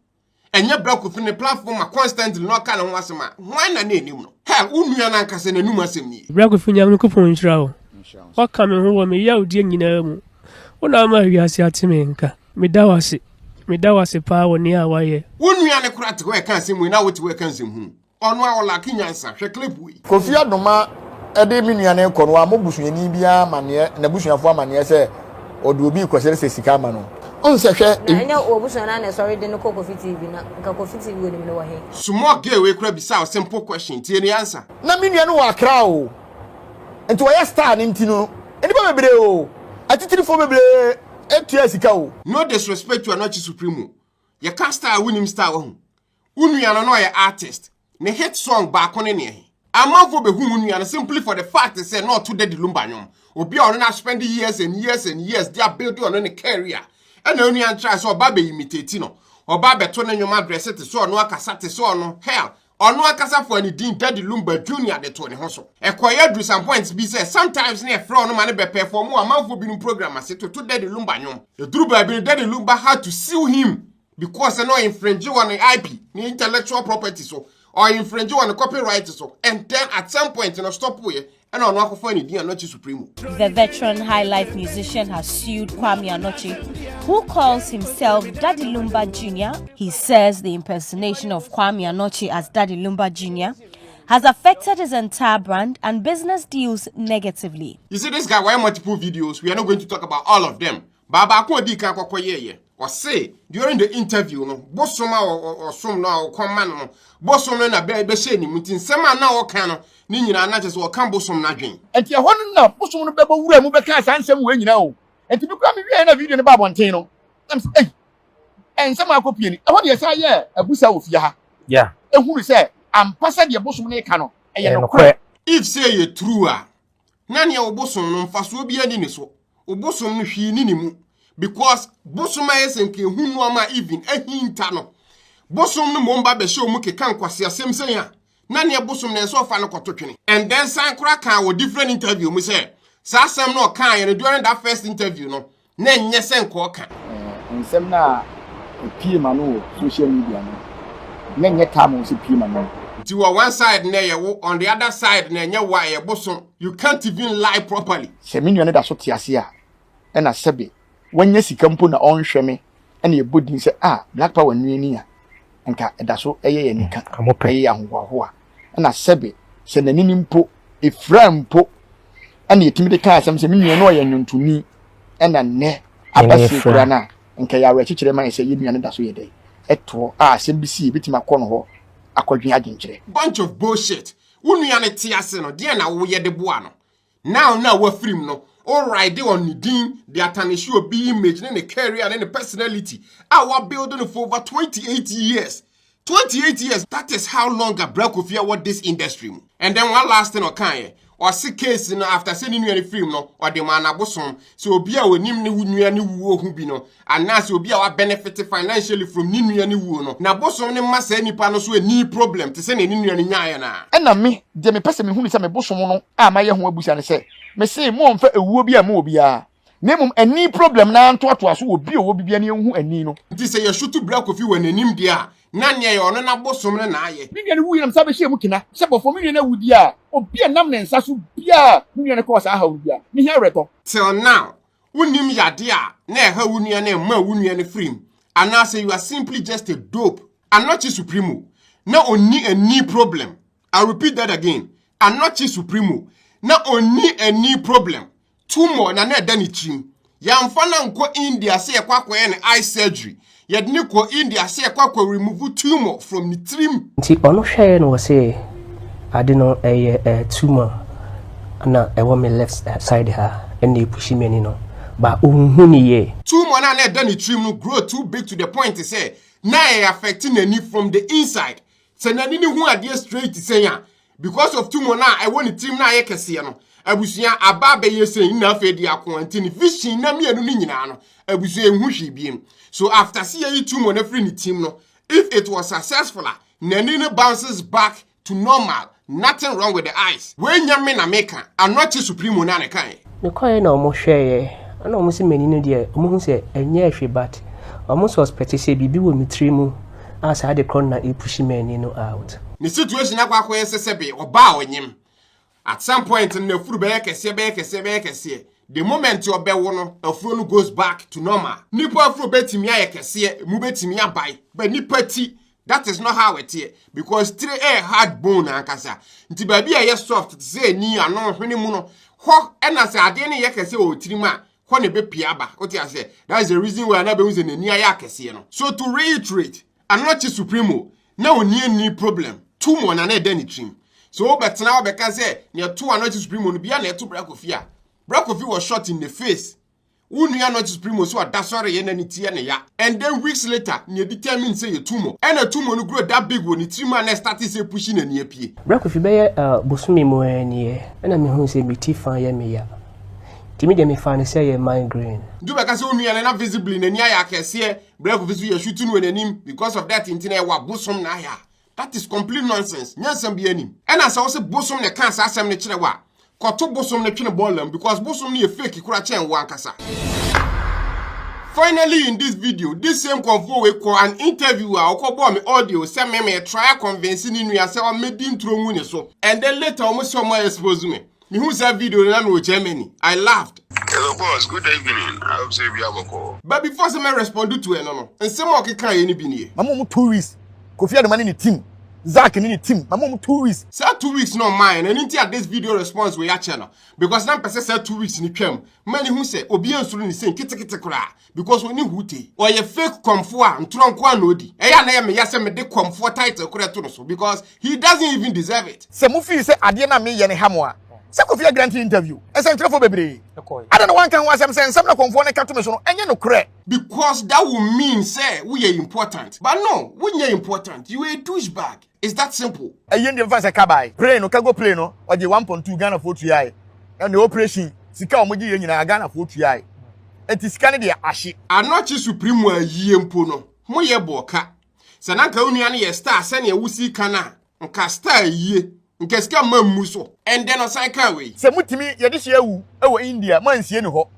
enye Kofi ne platform a constantly no ka no wasema hwan na ne nim no hell unua na nkase na num asem ni Kofi nyam no kopon nhira ho waka me ho me ya odi nyina mu wona ma wiase atime nka me dawase pa woni a waye unua ne kura te ho e kan asem na woti we kan asem hu ono a ola kinyansa hwe clip we Kofi Adoma ede me nuane kono a mobusuani bia mane na busuafo amane se odo obi kwesere se sika ma no onse hwe enya obusuana na sorry de no Kofi TV na nka Kofi TV we no he small girl we kra bisa simple question tie ni answer na me nuane wa kra o enti wo ya star ni ntino eni ba bebre o atitiri fo bebre etua sika o no disrespect to Anokye Supremo ye can star winim star wo unuano no ye artist ne hit song ba ko ne ne amafo be hu unuano simply for the fact say not to the lumba nyom obi a na spend years and years and years they are building on a career and unuan try so oba be imitate no oba beto ne nyom address it so no akasa te so no hell ono akasa for any din Daddy Lumba Junior de to ne ho so ekoya do some points be say sometimes ne frɛ no ma ne be perform amafo bi no program ase to Daddy Lumba nyom e duru ba bi Daddy Lumba had to sue him because they no infringe on the IP, the intellectual property so, or infringe on the copyright so, and then at some point you know stop with and on not find it Anokye Supremo. The veteran high life musician has sued Kwame Anokye, who calls himself Daddy Lumba Jr. He says the impersonation of Kwame Anokye as Daddy Lumba Jr. has affected his entire brand and business deals negatively. You see this guy, why multiple videos? We are not going to talk about all of them. Baba ko di kan kokoye or say during the interview no bosoma or som no or command no bosom no na be she ni mutin sema na o kan no ni nyina na chese o kan bosom na dwen enti ehon na bosom no beba wura mu beka sansem we nyina o enti bi kwa me wie na video ne ba bonten no am say ensem akopie ni ehon ye say ye abusa ofia ha yeah ehuru say ampasa de bosom ne ka no eye no kre if say ye true a na ne o bosom no mfaso bi ani ni so o bosom no hwi ni mu because bosom ayesenke hunu ama even ehinta no bosom no momba be show mu keka nkwase asem sen ya na ne bosom na so fa no kototwene and then san kura kan wo different interview mu say sa asem no kan ye during that first interview no na nye sen ko kan nsem na pie ma no social media no na nye time so pie ma no ti wa one side na ye wo on the other side na nye wa ye bosom you can't even lie properly se me nuane da so tiase a na sebe wanya sika mpo na onhwe me na ye bodin se black power nuani a nka eda so eye ye nika eye ahonhoho a na sebe se nanini mpo efra mpo na yetimi de ka asem se me nuane o ye nyontuni na ne abasi kura na nka ya we chichire man se ye nuane da so ye dai eto asem bi si bitima kɔ no ho akɔdwen agenkyere bunch of bullshit unuane ti ase no de na wo ye de boa no now wa film no all right they on the attention of be image and the career and the personality our building for over 28 years 28 years that is how long a break of year what this industry and then one last thing okay or see case no after sending you any film no or the man abosom so obi a wonim ne wunua ne wuo hu bi no and na so obi a wa benefit financially from ni nua ne wuo no na bosom ne masa nipa no so any problem to say ne nua ne nyaaya na na me de me pese me hu ni se me bosom no a ma ye ho abusa ne se me say mo mfa ewuo bi a mo obi a na mum any problem na ntoato aso obi o obi bia ne hu ani no nti se ye shoot black Kofi wananim dia na ne ye ono na bosom ne na aye mi ne wuyi nam sa be hye mu kina se bofo mi ne wudi a obi nam ne nsa so bia mi ne ko sa ha wudi a mi hia reto till now unim yade a na e ha wunua ne ma wunua ne free and now say you are simply just a dope Anokye Supremo na oni any problem I repeat that again Anokye Supremo na oni any problem tumor na na dani chim yamfa na nko India se ye kwakoye ne eye surgery yedni ko India se ye kwakoye remove tumor from the trim nti ono hwe no se ade no tumor na e wo me left side ha and e push me ni no ba ohun ni ye tumor na dani trim no grow too big to the point to say na e affecting any from the inside se na ni hu ade straight say ya because of tumor na I want the trim na ye kese no abusuya ababe yesen na afedi akwantini vision na mienu ni nyina no abusuya enhu hwibiem so after see you tumor na free ni team no if it was successful nani bounces back to normal nothing wrong with the eyes when nyame na meka Anokye Supremo na ne kan ne koye na omo hweye ana omo se mani no de omo hu se enye ahwe but omo suspect se bibi wo mitri mu as had the corner e push mani no out the situation akwa yesesebe oba onyem at some point in the furu be kese the moment you be no afro no goes back to normal nipa afro betimi ayekese mu betimi abai but nipa ti That is not how it is. Because 3A hard bone and kasa. Nti baby a soft say ni ano hwene mu no. Ho ena se ade ne ye kese o tirima. Ho ne be piaba. What I say? That is the reason why na be use ne ni aya kese no. So to reiterate, Anokye Supremo na oni any problem. 2 more na na den trim. So betena obeka say ne 2 Anokye Supremo no bia na 2 Bra Kofi a. Bra Kofi was shot in the face. Unu Anokye Supremo so adasore ye na ni tie ne ya. And then weeks later, ne determine say a tumor. And a tumor no grow that big one, 3 man start say pushing na ne pie. Bra Kofi be bosumi mo ani na me hu say meti fan ye me ya. Timi de me fan say ye migraine. Do beka say unu na visibly na ni aya kese, Bra Kofi so ye shooting no anim because of that internet wa bosom na ya. That is complete nonsense. Nyansam bi anim. And as I say bosom ne kan sa asem ne kire wa. Koto bosom ne twene ball because bosom ne fake kura chen wan kasa. Finally, in this video, this same Komfoɔ we call an interviewer or call me audio, send me try convincing you and say, I'm making through so. And then later, almost someone exposed me. Me who's that video in Germany. I laughed. Hello, boss. Good evening. I hope so you have a call. But before someone responded to it, no. And some more can any be here. My mom 2 weeks. Kofi had the man in the team. Zach in the team. My mom 2 weeks. Say 2 weeks not mine. And into this video response we are channel. Because now person say 2 weeks in the camp. Many who say obi answer ni say kete kra. Because we ni hute. Or ye fake Komfoɔ and tronko anodi. Eya na ye me yase me de Komfoɔ title kra to no so because he doesn't even deserve it. Say mu feel say ade na me ye ne hamoa. Say Kofi a grant interview. E say ntrefo bebre. I don't know one can was say some na Komfoɔ ne ka to me so no enye no kra. Because that will mean say we are important. But no, we are important. You are a douchebag. It's that simple. A yen dem fa say kabai. Play no ka go play no. Oje 1.2 Ghana for 2 ai. And the operation sika omoji ye nyina Ghana for 2 ai. Enti sika ne de ahye. Anokye Supremo ayie mpo no. Mo ye boka. Sananka unua ne ye star se ne wusi kana. Nka star yie. Nka sika mammu so. And then osan ka we. Se mutimi ye de hye awu ewo India mansie ne ho.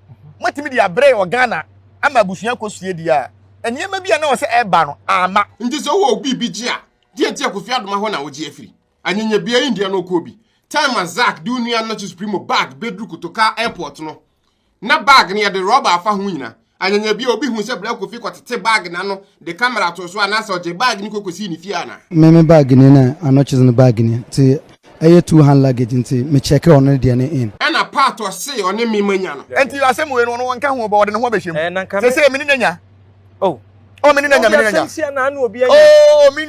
Mutimi de abre o Ghana ama busua kosue dia. Eniyema bia na o se eba no ama. Nti so wo obi bigia. Die tie Kofi Adoma ho na wo gi afiri. Anyenye bia India no kobi. Time Azak do unu Anokye Supremo bag bedru Kotoka airport no. Na bag ne de rubber afa ho nyina. Anyenye bia obi hu se Bra Kofi kwatete bag na no de camera to so anasa oje bag ni kokosi ni fie ana. Me bag ni na Anokye no bag ni. Ti eye 2 hand luggage nti me check on de ne in. Na part o say oni me manya no. Enti asem we no won ka ho ba wode ne ho behwem. Se meni nanya. Oh, meni nanya. Oh, meni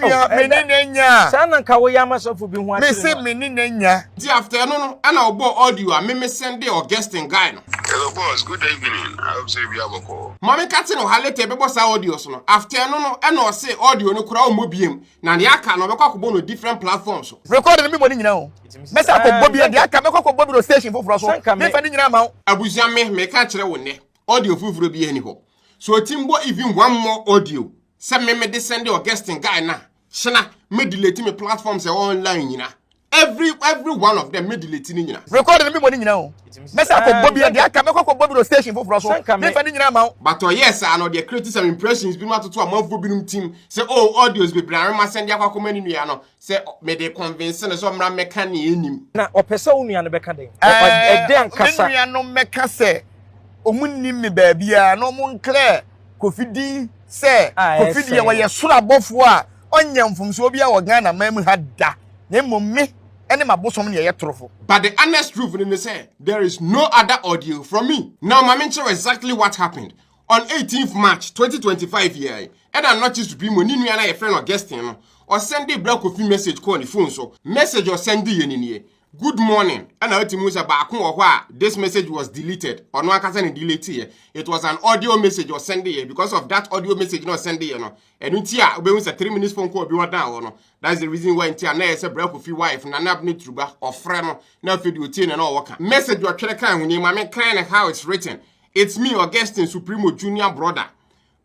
nanya. Sana nka wo ya masofu bi ho ati. Me say meni nanya. Di after no ana obo audio a me send or guesting guy no. Hello boss, good evening. I hope so you have a call. Mami kati no halete be boss audio so no. After no ana o say audio no kura o mobiem. Na ne aka no be kwa kobo no different platforms so. Record me boni nyina o. Me say ko bobi de aka me kwa ko bobi no station foforo so. Me fa ni nyina ma o. Abuzia me ka kire wo ne. Audio foforo bi ani ho. So timbo even one more audio. Say me de send or guesting guy na. Shana me delete me platforms online nyina. Every one of them me delete ni nyina. Record me boni nyina o. Me say ko bobi de aka me kwa bobi no station foforo so. Me fa ni nyina ma o. But yes, I know they create some impressions bi ma to amanfo binum team. Say oh audios be bran ma send akwa komani nua no. Say me de convince no so mra meka ne enim. Na opesa unua no beka den. E den kasa. Unua no meka se omunnim me baabia no mon clear Kofi di se Kofi di we ye sura bofo a onyam mfumso bia wo Ghana mam ha da na mmom ene mabosom ne ye torofo. But the honest truth in say there is no other audio from me. Now mama mention exactly what happened on 18th March 2025 year. And Anokye Supremo ni nua na ye friend or guesting no or send the Bra Kofi message call on the phone so message or send ye ni good morning. And I told Musa this message was deleted. Or no, I can't delete it. It was an audio message or send it because of that audio message not send it. And until we was a 3 minutes phone call be what down. That's the reason why until now say Bra Kofi wife na nab need truba or friend no video tin and all work. Message you actually can when you mama kind of how it's written. It's me Augustine Supremo junior brother.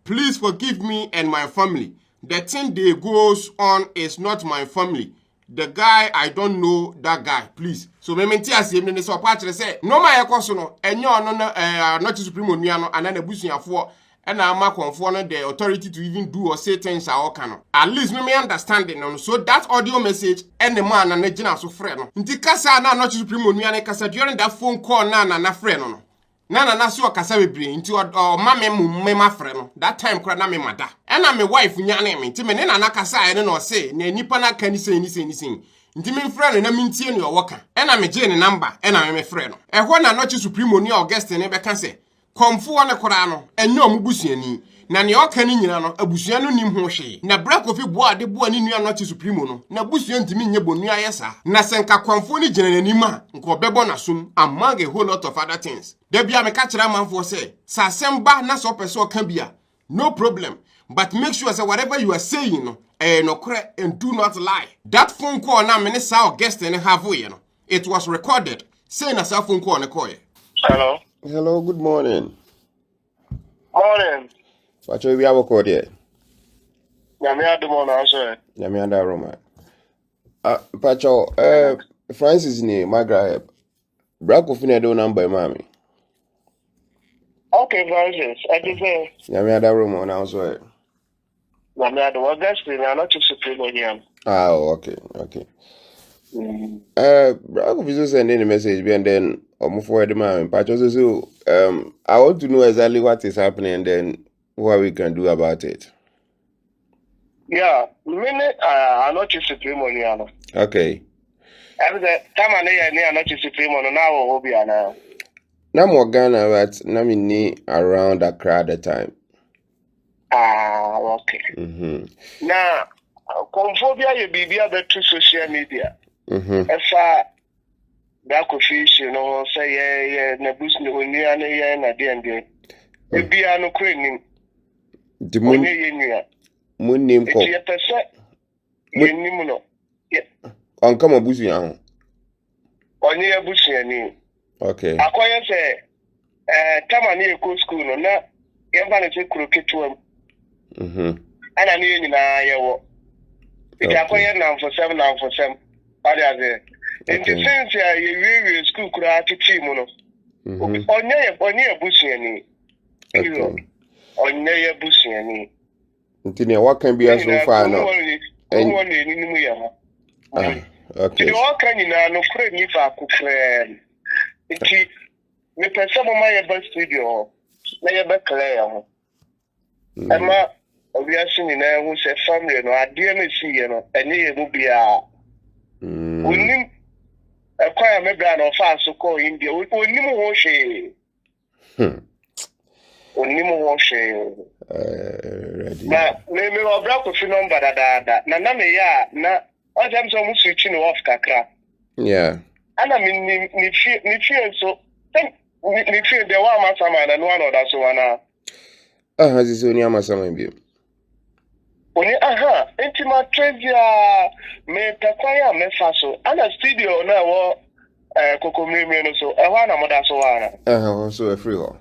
Please forgive me and my family. The thing that goes on is not my family. The guy, I don't know that guy, please. So me menti asem ne so patch say no ma yekoso no enyo no Anokye Supremo nua no ana na busuafo e na ama Komfoɔ no the authority to even do or say things are okay no. At least me understanding no. So that audio message and the man na gina so frɛ no. Nti kasa na Anokye Supremo nua ne kasa during that phone call na frɛ no. na so kasa bebre nti o ma me ma frɛ no that time kra na me mada ɛna me wife nyane me nti me ne na kasa ene no se na nipa na ka ni se nti me frɛ no na me ntie ne ɔwɔka ɛna me gye ne number ɛna me frɛ no ɛhɔ na Anokye Supremo ni August ne bɛka se Komfoɔ ne kora no ɛnyɛ omubusuani na ne ɔka ni nyina no abusua no nim ho hwe na bra Kofi boa de boa ni nua Anokye Supremo no na busua ntimi nye bonu ayesa na senka Komfoɔ ni gyina n'anim a nko bɛbɔ nasum among a whole lot of other things da bia me ka kyerɛ amanfoɔ sɛ sa semba na so pɛ so ɔka bia no problem but make sure say whatever you are saying no no correct and do not lie. That phone call na me ne sa guest ne have we no it was recorded say na sa phone call ne call. Hello, good morning. Morning. What you have called here? Nyame Adoma na so. Nyame Adoma. Pacho, Francis ni Magraheb. Bra Kofi na do number mami. Okay, Francis. I just say. Nyame Adoma na so. Nyame Adoma guest na Anokye Supremo here. Ah, okay. Bra Kofi so send any message and then forward mami. Pacho so I want to know exactly what is happening and then what we can do about it. Yeah, Anokye Supremo here. Okay. Every time I near Anokye Supremo now will be now. Na mo Ghana but na me ni around Accra at the time. Ah, okay. Now, Komfoɔ ye bibia betu social media. Efa da Kofi you know say ye na bus ne onua ne ye na de ende. Ebia no kwenim. Di mo nim ko. Ye pese ye nim no. On come abusu ya ho. Onye abusu ya ni. Okay. Akoye se tama na eko school no na ye ba ne se kroketuam. Ana ne nyina ye wo. Iti akoye na for 7 Ade ade. Enti since ye we school kura titi mu no. Onye abusu ya ni. Onye ye abusu ya ni. Nti ne wa kan bia so far no. Onye ni mu ya ho. Okay. The all can you know, no create me for cookran. It me person of my best studio, may be clear. Emma, obviously, in there who's a family, no, I didn't see you know, and you will be a winning a choir member of fast so called India. We will never wash it. Only wash it. Now, maybe I'll block a few number that Nana, ya, na. What I'm so much switching off kakra. Yeah. And I mean, ni feel so. Ni feel the one man sama and one other so ana. Has this only ama sama bi. Oni intimate treasure me takwaya me faso. Ana studio na wo kokomimi no so. E wa na moda so ana. So a free hall.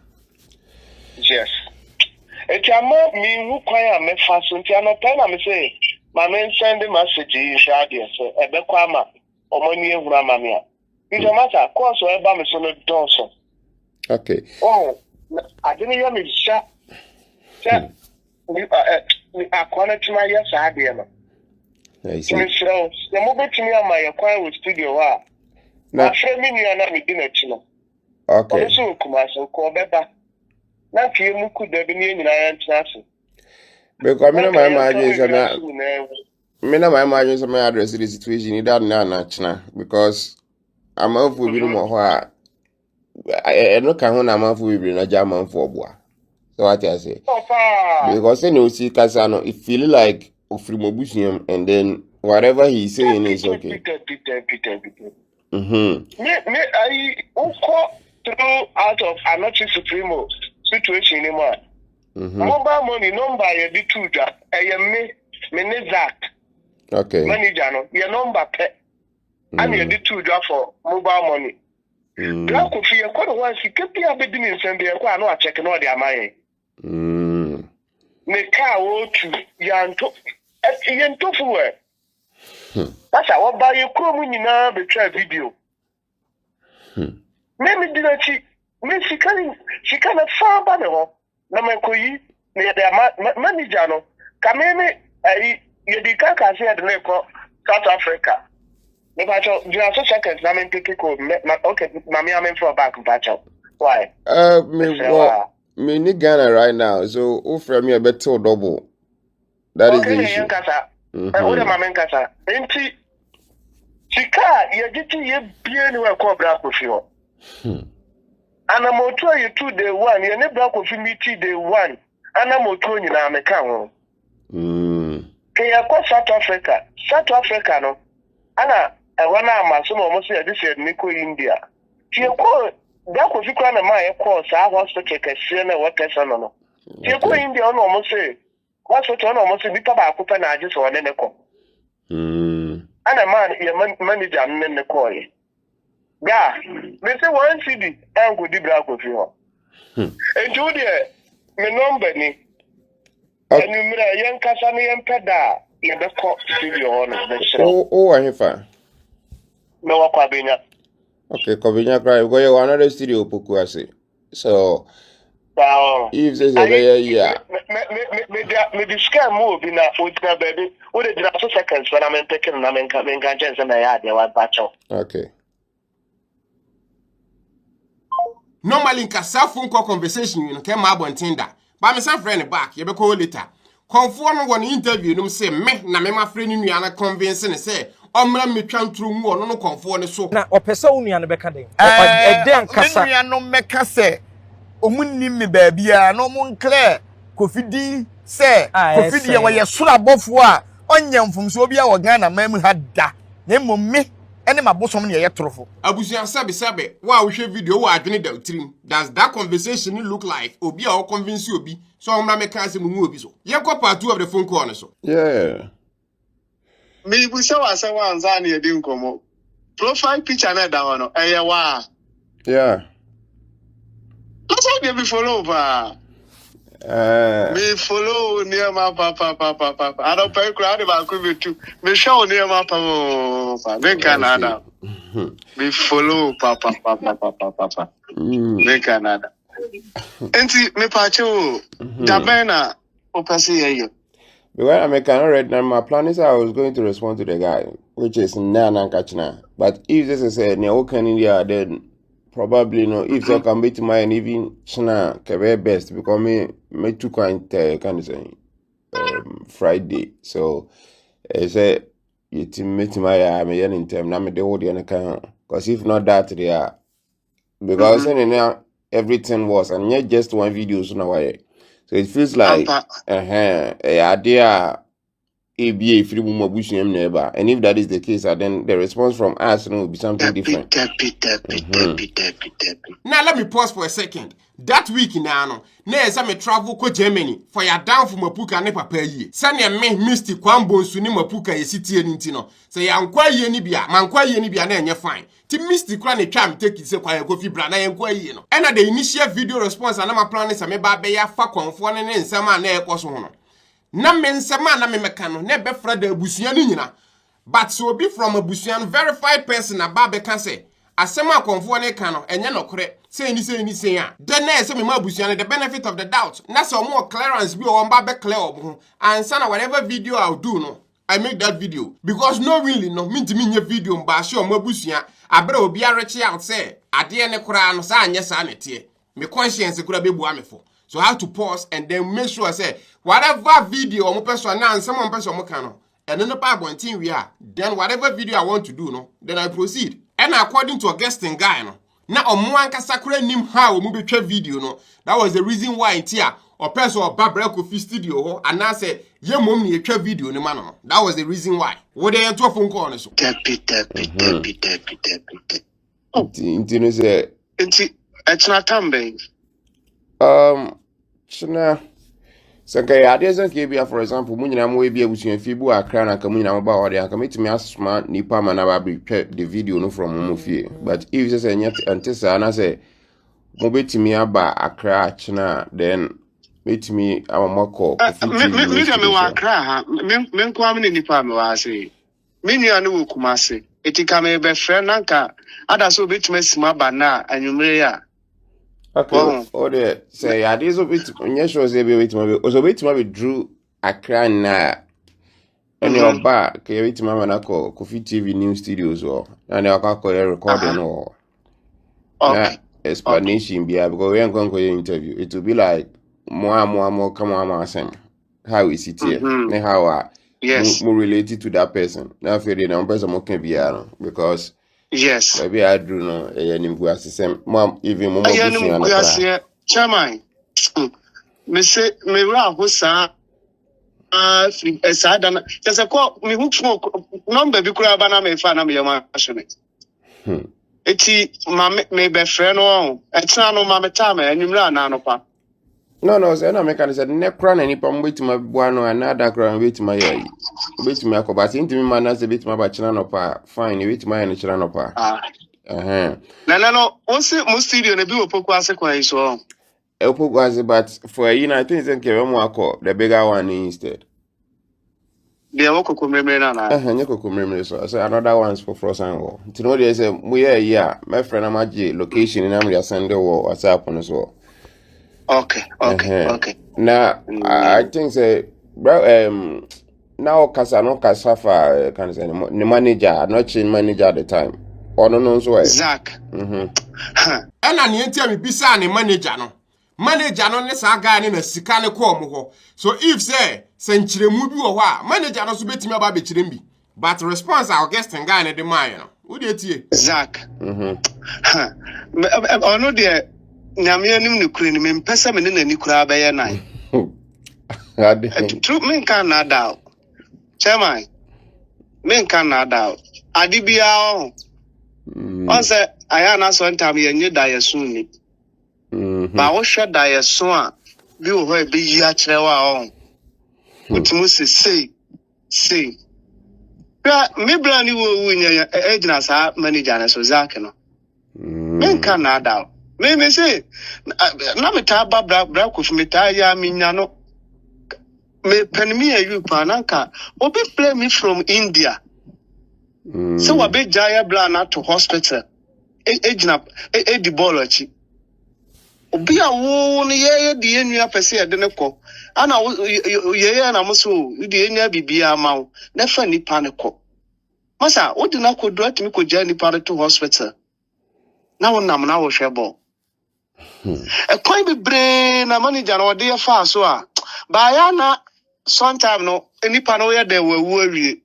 Yes. Etiama mi hu kwaya me faso. Nti anopa na me say my man send a message in Shadia, so a bequama or money in Ramamia. It's a matter, course, or a bamisson Dawson. Okay. Oh, I didn't hear me shut. I connect to my yes, idea. I see. So, the moment to me on my acquire with studio are. Now, friend me, you are not dinner chino. Okay. Also, come as a call better. Now, you could have been in Iron Chassis. Because me na my imagine some address the situation in that na because I'm out for binom ho a I no can ho na man for we na German for boa. So what I say? Because you know see kasa no it feel like Supremo busiam and then whatever he's saying is okay. Me I go through out of Anokye Supremo situation anymore. Mobile money number you be two that me AZAA. Okay. Manager no your number pay. And you did two job for mobile money. Black Kofi you quite once you keep your bidding in Sunday I know I check no their money. Me car wo to yanto for that's how buy you come nyina be try video. Me did not see me she can far ba me ho. Na makoyi ne the manager no kameme you di kaka say the name South Africa. Me bacho you are so seconds na me take ko okay mami am from back bacho. Why? Me need Ghana right now, so offer me a better double. That is the issue. What am I kasa? Enti sika ye giti ye bie ni we ko bra Kofi. Ana moto ye 2 day 1 ye ne bra Kofi meet day 1. Ana moto nyina me ka ho. Ke ye ko South Africa. South Africa no. Ana wana amaso mo so ye dey say ni ko India. Ti ye ko bra Kofi kwa na ma ye ko sa hospital kese na what kese no. Ti ye ko India no mo say what's what on almost be tobacco pen I just one in the call. And a man, your manager, and the call. Yeah, they say 1 CD and go deep black with you. And Judy, me number ni. And you made a young Cassani and Peda in the court studio on the show. Oh, I have No, Quabina. Okay, Kovinya cry. We go another studio Pukuasi. So. If there's a yeah. Maybe scam move in a foot, baby. What did 2 seconds when I'm taking and I'm coming conscience and I had the battle. Okay. Normally, in a phone call conversation, you can have one tender. But my son friend back, you be call later. Conform one interview, no say, me, na me my friend in Yana convincing say, me trying through more, no conform so. Na opesa unia ne beka den. Eden kasa. Unia no meka se. Omunni me baabia no mon clear Kofi din say Kofi dia we yesura bofo a onyam fumso obi a wo Ghana mam ha da na mmom ene mabosom ne ye torofo abusuan sabe wa wo hwe video wo adwene da utrim. Does that conversation look like obi a wo convince obi so omra me kan se mu obi so ye ko part 2 of the phone call no so yeah me busa wa se wa anza na ye di nkomo profile picture na da ho no eye wa yeah. That's how me follow over. Me follow near my papa. I don't pay crowd about Kofi too. Me show near my papa. Me Canada. Me follow papa. Me Canada. Enti me pacho. Dabena opasi here. Because I cannot read now. My plan is I was going to respond to the guy, which is Nana Kachna. But if this is a Neokan India, then probably no. If so can be to my even China career best because me too kind of say Friday. So I say you meet my me in term now me the whole day because if not that they are because now everything was and not just one video so now so it feels like idea ABA free bushim never. And if that is the case, then the response from us will be something different. Now let me pause for a second. That week now, me travel ko Germany for your down from Mapuka ne papa ye. Sanya me Misty Kwambo suni Mapuka ye city nintino. Say ya nkwa ye ni bia, mankwa ye ni bia na enye fine. Ti Misty kwa ne twa me take say kwa Kofi bra na nkwa ye no. And the initial video response na ma plan say me ba be ya fa Komfoɔ ne nsɛm na ekoso ho no. Na me nsɛm na me meka no na be fra da abusuan ni nyina. But so be from abusuan verified person na ba be ka say asɛm a Komfoɔ ne ka no enye nokore. Say ni ya. Then na say me ma abusuan the benefit of the doubt. Na so more clearance bi o ba be clear obo. And sana whatever video I'll do no. I make that video because no really no mean to me nye video mba sure mo abusuan abere obi areche out say ade ne kora no sa anye sa netie. Me conscience kura be bua me for. So I have to pause and then make sure I say whatever video omo person na nsem person omo kan no and no pa bontin we are then whatever video I want to do no then I proceed. And according to a guesting guy no na omo ankasa kura nim how omo betwa video no that was the reason why ntia or person or Babra Kofi studio ho and I say ye mom ni etwa video ni ma no that was the reason why wo dey ento phone call no so Intino say it's not time China Sanka ideas can be for example mun nyina mo be abusuan fi bu akra na ka mun nyina mo ba ode aka metimi asma nipa ma na ba be the video no from mo fie but if say nyet antisa na say mo betimi aba akra China then metimi amamako me wa akra ha me nko am ni nipa me wa ase me nua no kumase etika me be friend nanka ada so betimi asima ba na anwumre ya. Okay, or say I did a bit sure say be also wait to drew Accra na and your back carry to Mama Nako Kofi TV News Studios or and I'll call a recording or explanation because we ain't going to interview. It will be like more come on how is it here? How yes more related to that person. Now for the numbers I'm okay because yes maybe I do know a same mom even more chairman. Me say me ra ho sa sa dan just a call me hook smoke number bi kura ba na me fa na me yama ahwe eti me be frɛ no ɛtena no ma me time anwumra na no pa no say na me kan say ne kura na nipa mbetima bua no another kura mbetima yɛ mbetima akɔba say ntimi ma na say betima ba kyena no pa fine betima yɛ no kyena no pa no o se mo studio na bi wo poku ase kwan so but for I think it's the bigger one instead. They are Kokomemre na. So another one's for Frost and War. To know there's a my friend Amaji location in Amria send the war WhatsApp on as well. Okay. Now I think say now Kasano Kasafa can say the manager, not chain manager at the time. Or no so Zach. And I tell me bisa ni manager no. Manager no ne sa guy ne na sika ne ko mo ho. So if say senchiremu bi wo ho a manager no so betimi aba be chirem bi. But response our guest guy ne de man no. Wo de tie? Zach. Ono de nyame anim ne kure ni me mpesa me ne nani kura ba ye nan. True men can na da. Chairman. Men can na da. Adibia o. On say ayana so ntam ye nye da ye sun ni. Ba wo hwe da ye so a bi wo ho e be yi a kire wa on utimu se ba me bra ni wo nya e gina sa manager na so Zach no men kan na da me say na me ta ba bra Kofi me ta ya me nya no me pen me ayu pa na ka obi play me from India so wa be jaya bra na to hospital e gina e di ball achi obi a wo ne ye de enua pese de ne kɔ ana ye na mo so de enua bibia ma wo na fa nipa ne kɔ masa wo de na kɔ do atimi kɔ ja nipa to hospital na wo nam na wo hwɛ bɔ kwan bebre na manager na wo de fa so a ba ya na sometime no nipa no ye de wawu awie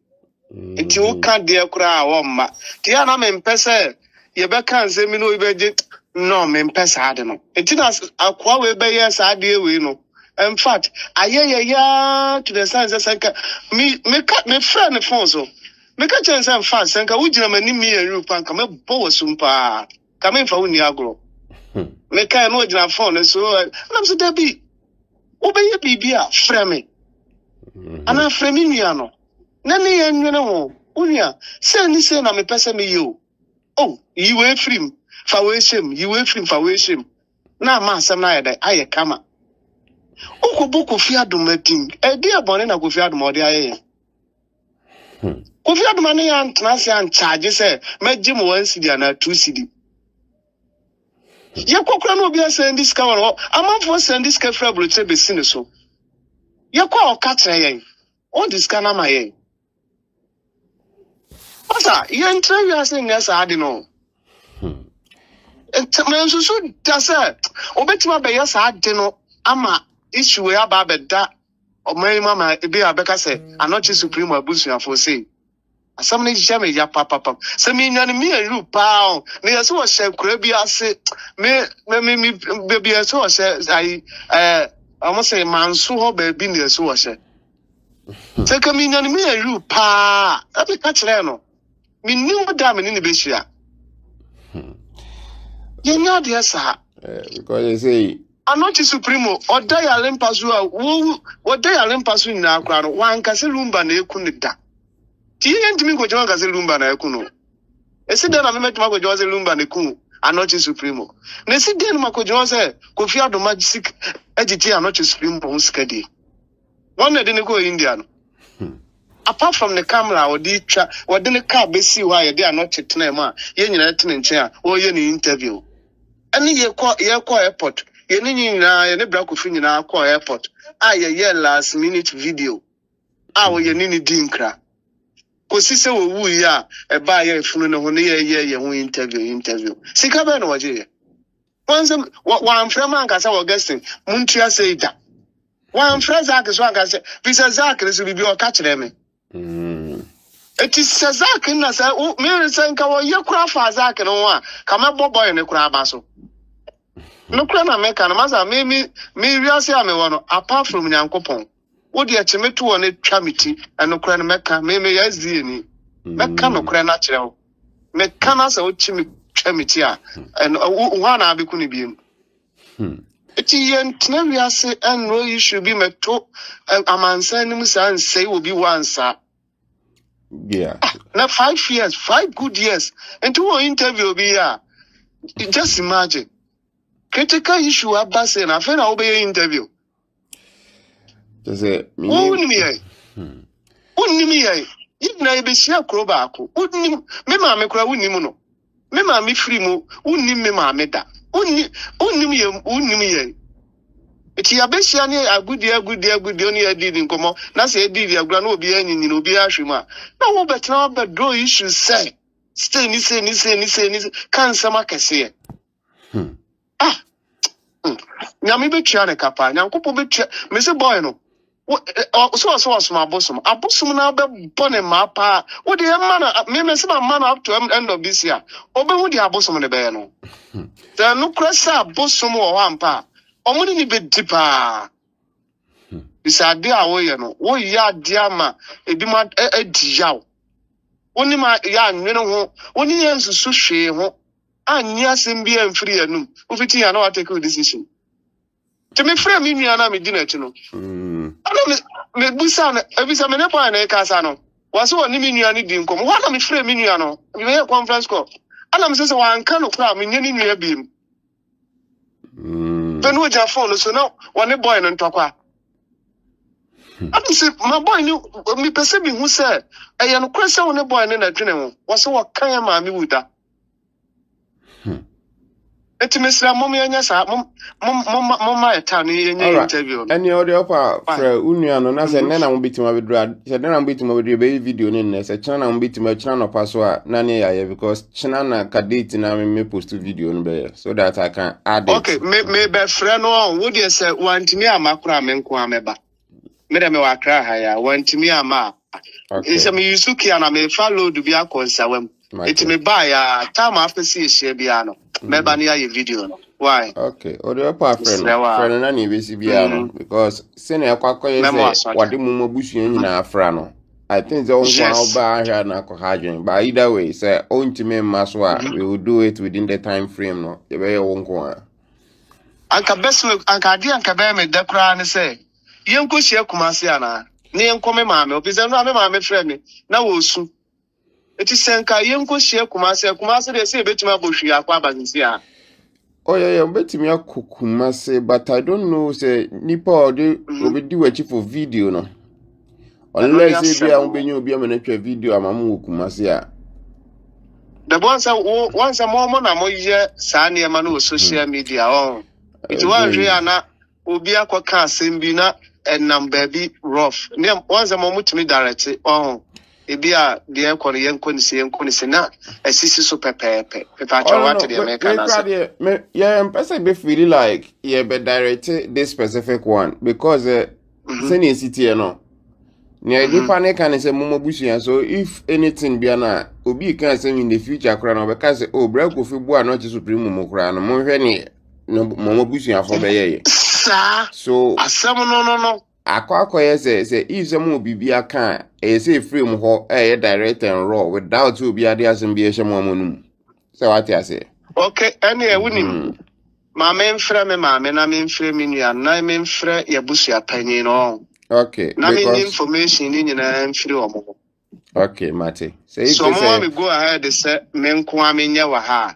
enti wo ka de kura a wo mma ti ya na me mpese ye be kan se mi no be je no me mpesa ade no etina akwa we be yes ade we no in fact ayaya to the sense senka me friend phone so me ka chen say fact senka wo gina mani mi enru pan ka me bo sumpa ka me fa woni agro me ka no gina phone so na so da bi wo be ye bibia frɛ me ana frɛ me nua no na ne ye nwene ho unia say ni say na me pesa me yo oh you we free fa we shame you we free fa we shame na ma asem na yede aye kama okobo Kofi Adoma din e dia bone na Kofi Adoma odi aye Kofi Adoma ne ya ntana se an charge say meji mo 1 cedi na 2 cedi ye kokura no obi send this ka won amanfo send this ka fra bloche be sine so ye kwa o ka kire yen on this ka na ma yen Masa ye ntra wi ase ngasa ade no man so dasa obetima be yes ade no ama issue ya ba beda o mai mama e be abeka say Anokye Supremo abusuafo say asam ne jia me ya papa se mi nyane mi ayu pa o ne yeso wo hye kura bi ase me be yeso wo hye ai amo say manso ho ba bi ne yeso wo hye se ka mi nyane mi ayu pa abi ka kire no mi ni da me ni be hia you know the sa because they say Anokye Supremo oda ya lempasu a wo oda ya lempasu na akra no wan kase lumba na eku ne da ti yentimi ko jwa kase lumba na eku no esi de na me metuma ko jwa se lumba na eku Anokye Supremo na esi de na ko jwa se Kofi Adoma sik agiti Anokye Supremo on skadi one de ne ko India no apart from the camera or the twa or the car be see why they are not tena ma ye nyina tena nche a o ye ni interview ani ye kwa airport ye ni nyina ye ne bra Kofi nyina kwa airport ye last minute video o ye ni dinkra ko si se wo wu ya e ba ye funu ne ho ne ye ho interview sika be no waje once one friend man kasa Augustine muntia say that one friend Zach so aka say bisa Zach is be o catch them it is Zach na say me say nka wo ye kura fa Zach no a kama boy ne kura ba so no kura na me kan maza me wiase ame wono apart from Nyankopon wo de achemetu wo ne twamiti eno kura ne meka me yazi ni meka no kura na kire wo meka na say wo chimi twamiti a eno wo na abeku ne biem eti yentna wiase eno you should be meto amansa ni musa nsei obi wansa yeah na 5 years 5 good years into one interview be here just imagine critical issue abase na fe na obey interview just say unimi ye if na ebe sia kro ba ako unim me ma me kra unim no me ma me free mu unim me ma me da unim ye eti abesia ne agudi oni adidi nkomo na se adidi agura na obi anyinyi na obi ahwemu a na wo betra ba draw issue say stay ni kan sama kese nyame betua ne kapa nyankopo betua me se boy no so abosom na be bone ma pa wo de ma na me se ma na up to end of this year obe wo de abosom ne be no the no kresa abosom wo ampa omuni ni be dipa bisa de a wo ye no wo ya de ama ebi ma ediyaw woni ma ya nwene ho woni ye nsusu hwe ho anya asem bi amfiri anum ofiti ya na wa take a decision to me frame me nua na me di na chi no me busa na ebisa me ne pa na e kasa no waso woni me nua ni di nkom ho na me frame me nua no me ye conference call ana me se wa anka no kra me nyani nua biem no ja phone so now one boy no ntokwa I say my boy you me pese bi hu say e no kwese one boy no na dwene ho wo se wo kan ya ma me wuda eti mesra mom yanya sa mom ma eta no yenya interview any audio pa fra unua no na se na mo bitima bedra se na mo bitima bedra be video ni na se chana mo bitima chana no paso a na ne ya because chana na kadate na me post video no be so that I can add it. Okay me be fra no wo de se wantimi amakura me nko ameba me de me wa kra ha ya wantimi ama okay se me yusuki ana me follow do bia konsawam eti me ba ya time after see share bia no meba ni ya video no why okay audio pa friend na ni besi bia no because se na yakwa se wade mumo busua nyina afra no I think the one ba here na ko hajin but either way say ontime maso a we will do it within the time frame no e be won ko a anka best anka di anka be me dekra ne say yenko hie kumase ana ne yenko me maame obize no me maame frɛ me na wo su eti senka yenko hie kumase de say betima bohwi akwa abansi a oh yeah betimi akokumase but I don't know say nipa odi obedi wachi for video no unless bia unbenyo bia menetwa video amamu okumase a the once more na mo ye saa ne ma no social media on it was ana obi akoka asem bi na enam baby rough ne once more mutimi direct on ebia de enko ne yenko ne se na asisi so pepepe acha what dey make na me yeah person be feel like yeah be direct this specific one because senior city no ne nipa ne kan say momo busuan so if anything bia na obi kan say in the future kra na be ka say oh bra Kofi bu Anokye Supremo mo kra no mo hwe ne momo busuan fo be ye so asem no akwa say if some bibia kan say frame ho direct and raw without obi ade asem bi ehye mo amonum say what you say okay any wunim ma me mfra me ma me na me mfra me nua na me mfra ya busua panyin no okay na me information ni nyina mfiri omo okay mate say so mo me go ahead say me nko amenya wa ha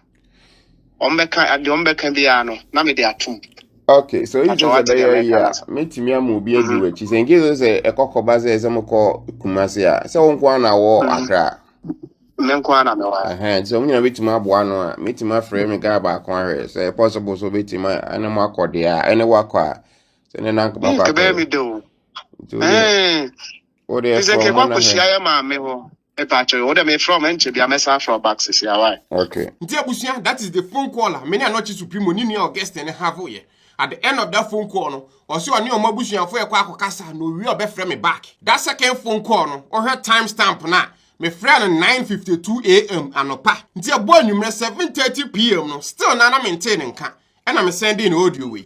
ombeka bia no na me de atum okay so you just say metimi amobi agi wachi say ngizo say ekokoba say semko kumase a say wonko na wo akra me nko na me wa so mnyina betimi aboa no a metimi afre me ga ba kwa hwe say possible so betimi anemo akode a ene wakwa say ne nanka ba kwa ke be mi do o de ko kwa ko shia ya ma me ho Epacho, what am I from? And be a message from boxes. Yeah, why? Okay. Ntia that is the phone caller. Many Anokye Supremo ni your guest and have here. At the end of that phone call, no, or so ani omo busua for ekwa akokasa no we obefrɛ me back. That second phone call no, or her time stamp na. Me frɛ no 9:52 AM anopa. Ntia boy numero 7:30 PM no, still na maintain nka. And I'm sending audio way.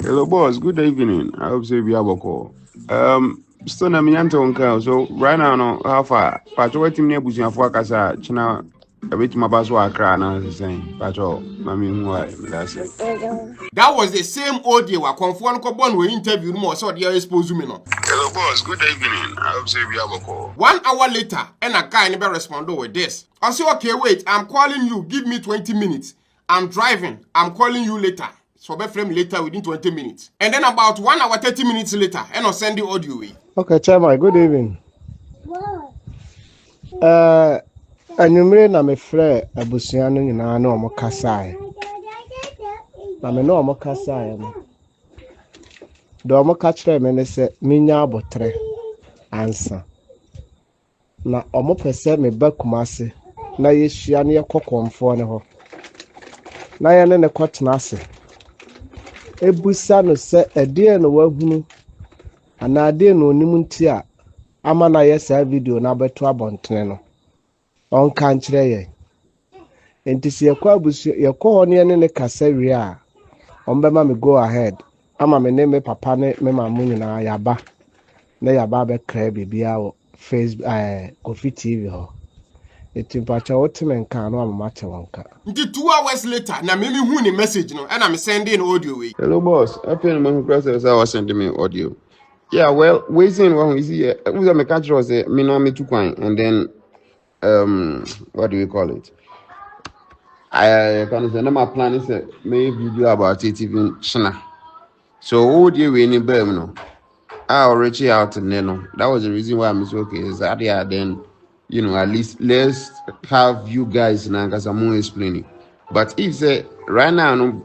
Hello, boss. Good evening. I hope you have a call. Still na minyante onka. So right now, no, how far? Pacho wetim ne busia for kasa. China, a bit my bass wa akra na saying. Pacho, mami why? That's it. That was the same audio wa Komfoɔ no kɔbɔ no interview no so they expose me no. Hello, boss. Good evening. I hope you have a call. 1 hour later, and a guy never responded with this. I say, okay, wait, I'm calling you. Give me 20 minutes. I'm driving. I'm calling you later. So be frame later within 20 minutes. And then about 1 hour, 30 minutes later, and I'll send the audio way. Okay, Chairman, good evening. Anumere na me frɛ abusua no nyinaa na ɔmo kasae. Na me na ɔmo kasae no. Do ɔmo ka kyerɛ me ne sɛ minya abotre ansa. Na ɔmo pɛ sɛ me ba Kumase na yɛhyia ne yɛkɔ Komfoɔ ne hɔ. Na yɛne ne kɔtena ase. Ebusa no sɛ ɛdeɛ no wahunu ana ɛdeɛ no onim nti a ama na yɛ saa video na bɛto abɔntene no. On kankyerɛ yɛ. Enti si yɛkɔ abusu yɛkɔ hɔ ne yɛne ne kasa wie a ɔmbɛma me go ahead. Ama me ne me papa ne me mamu nyinaa yaba. Na yaba bɛkra bibia wɔ Facebook Kofi TV hɔ. Enti mpacha wote me nka no amama che wanka. Nti 2 hours later, na me hu ni message no, and I'm sending audio way. Hello, boss. I feel my process. I was sending me audio. Yeah, well, waiting when we see who's a mechanic was me no me too quiet, and then what do we call it? I can say my plan is make video about it even China. So who do we need no? I already out and then that was the reason why I'm so okay. Is that yeah, then you know at least let's have you guys now because I'm more explaining. But if say right now no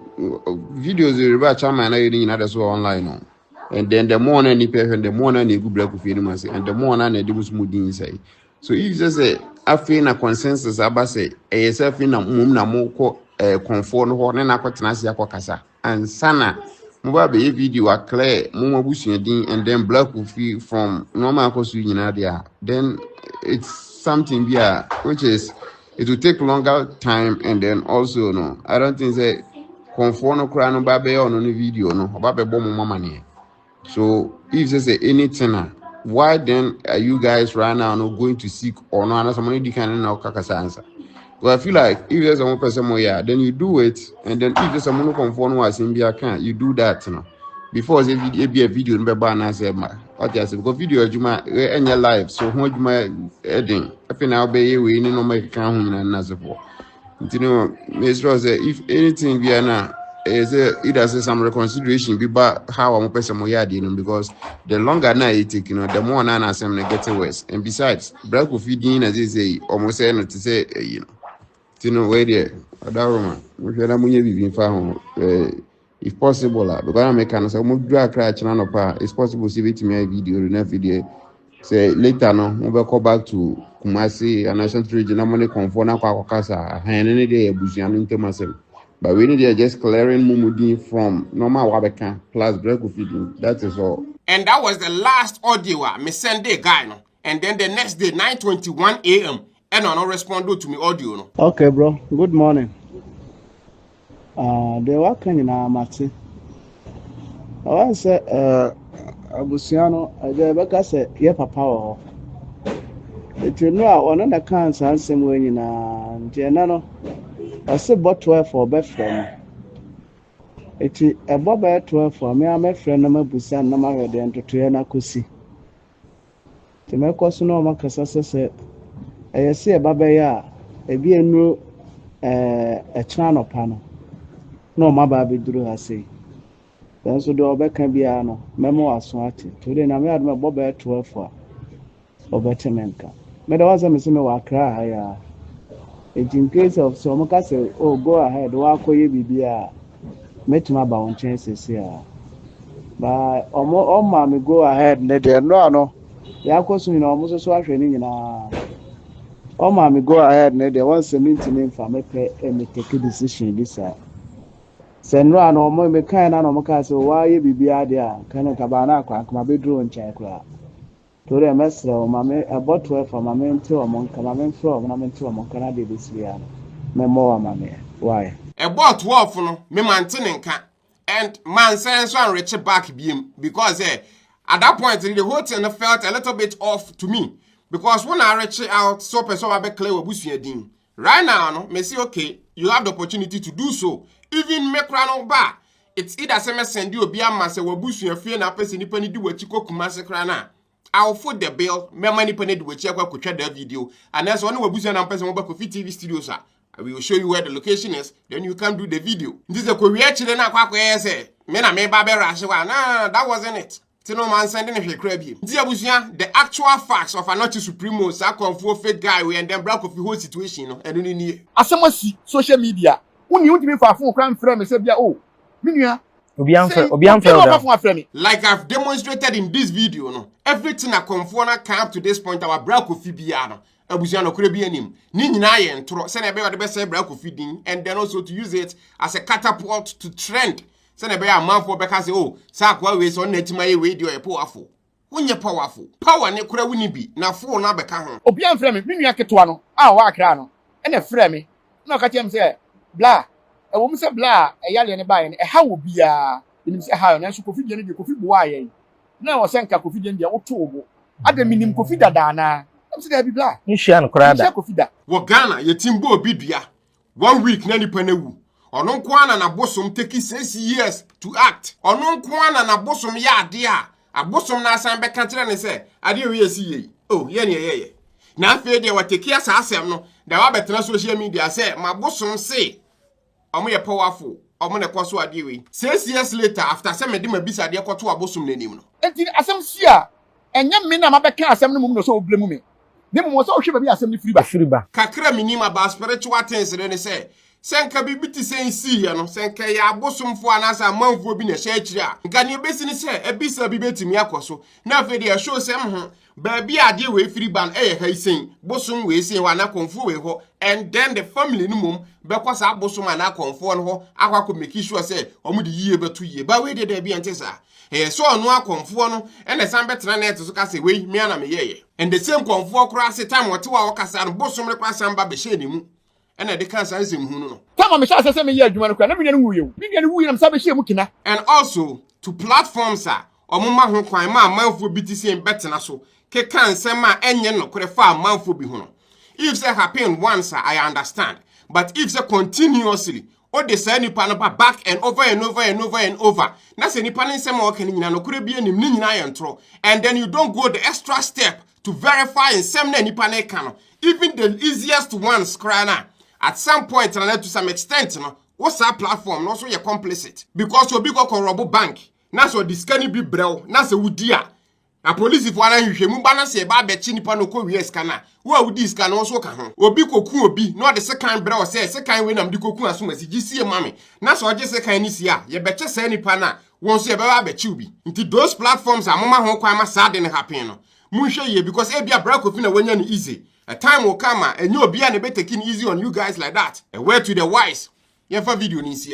videos you about chama na you know that's online no. And then the more any person, the more any good black of and the more any do smooth inside. So if just say I feel a consensus about say a self in a mum na more conform or na kwatena kasa and sana mobile video are clear mum bushing and then black will feel from normal cost there. Then it's something there which is it will take longer time and then also no I don't think say conform no cry no babe on the video no babe bomb mama. So if there's anything, why then are you guys right now not going to seek or not? Somebody can now kakasa answer. Well, I feel like if there's one person more, yeah, then you do it, and then if there's someone who conform was in can you do that, you know. Before it be a video, remember and answer what I said because video in your life, so what my heading. I feel now be we no make count and answer for. You know, Miss Rose, if anything be now. It has some reconsideration about how I'm person because the longer now it take, you know, the more now I'm get worse. And besides, black will feed in as they say, almost saying to say, you know, where there, that woman, if you're not moving found, if possible, because I'm a kind of some drag crash and it's possible to see it in my video, in a video. Say later, no, we will go back to Kumasi and National Region. I'm going to conform to Kwakasa, and any day, Busian into myself. But we need just clearing Mumudi from normal Wabeka plus break feeding. That is all. And that was the last audio me send the guy no. And then the next day 9:21 AM and I no respond to me audio no. Okay, bro. Good morning. They were coming na mati. I want say abusiano Rebecca say ye papa wo. It you know one of the cancer ansem we nyina ntia no. I say but 12 for best friend. It is a boba 12 for me. I'm a friend. I'm a busan. I'm a ready to Tuyana Kusi. To make us know, my Cassassa said, I see a babaya, a be a new a channel panel. No, my baby drew her say. Then so the Obe can be a memoir swati. Today, I made my boba 12 for better menka. But I was a missing my cry. In case of some say, oh, go ahead, walk away, be met my bound chances here. But almost mammy go ahead, let them no. The alcohol almost so training in Oh, mommy, go ahead. They want some meeting for me and take a decision. This send run or more kind of castle. Why you be there? Can a cabana crack my bedroom and check. To the master, mammy, I bought 12 for my men to among my from, and I'm into among Canada this year. No more, mammy. Why? A bought 12 no, me maintaining can. And man sends one rich back beam because at that point the whole thing felt a little bit off to me. Because when I reach out, so person will be clear what bush din. Right now, no, me say okay, you have the opportunity to do so. Even make run back. It's either send you a beer master will bush your fear na person ni penny do what you cook massacre. I'll foot the bill, me money penny do what you could check the video, and that's one will bush and person will Kofi TV studios. I will show you where the location is, then you can do the video. This is a Korea children say, men may Barbara. Nah, that wasn't it. No man sending a crabby. The actual facts of Anokye Supremo, Komfoɔ fake guy, and then black of the whole situation. And only need. As someone see social media, when you want me for a phone crime frame, say, oh, Minya. Like I've demonstrated in this video, no, everything I Komfoɔ can up to this point, our black of Fibiano. Abusiano could be him. Nini and throw send a the best black of feeding, and then also to use it as a catapult to trend. Send a bear man for because oh, Sakwa ways on net my radio a powerful. When you're powerful, power ne kura wini be na four na beka hon. Obian frame me nua ketewa no. Ah wa kra no. E na frame me. Na ka tiam say bla. E wo me say bla e yale ne bae ne e ha wo bia. Nim say ha na so Kofi de ne Kofi bo aye. Na wo senka Kofi de ne wo to wo. Ada minim Kofi dada na. Am say be bla. Ni hia no kra da. Kofi da. Wo Ghana ye timbo obi dua. 1 week na nipa na wu. Ono nkwana na bosom take 6 years to act. Ono nkwana na bosom ya ade a. Abosom na asan beka kire ne se ade we yesi ye. Oh, ye ne ye. Na afi de wateki asa asem no. Da wa betena social media se ma bosom se omo ye powerful. Omo ne kwaso ade we. 6 years later after se me de mabisa de kwato abosom nanim no. Enti asem si a enya me na mabeka asem no mum no so oblemu me. Ne mum so hwe ba bi asem ni firiba. Kakra minim about spiritual things ne se senka bibiti sensi ya no senka ya abosomfo anasa manfo bi na hye akiri a nka ne obesi ni se ebisa bi betimi akoso na afi de show sem ho ba bi ade we firi ban eye haisen bosom we sen wa na konfo we ho and then the family no mum be kwasa abosom ana konfo no ho akwako make sure say omo de yie betu yie ba we de bi antesa so no akonfo no ene san betena na eto so ka say we me ana me yeye and the same konfo kura se time wote wa wakasa no bosom re kwasa mba be hye ni mu ena de kan san sem hunu no tama me sha se me ye adwuma no kra na me ne wuye me ne wuye na sa be hye mu kina and also to platforms omuma ho kwan ma manfo bi ti sem betena so ke kan sem a enye no kore fa manfo bi hu no if say happen once I understand but if say continuously o de say nipa no back and over and over and over and over na say nipa ne sem o kan nyina no kore bi anim ni nyina ye ntro and then you don't go the extra step to verify in sem na nipa ne kan no even the easiest ones krana at some point and to some extent no what's that platform no so you complicit because you big go rob bank na so diskani bi brew na se wudia na police fo ana hwehwemu ba na se ba be chi nipa no ko wie skana wo wudi skana so ka ho obi koku obi no de second brew say second we nam di koku asomasi gisie mame na so oje second ni sia ye be che say nipa na won so ye be ba be chi obi nti those platforms amoma ho kwan ma sad ne happen no munhwe ye because e bia bra Kofi na wanya no easy. A time will come and you'll be an taking easy on you guys like that. A word to the wise. You have a video in here.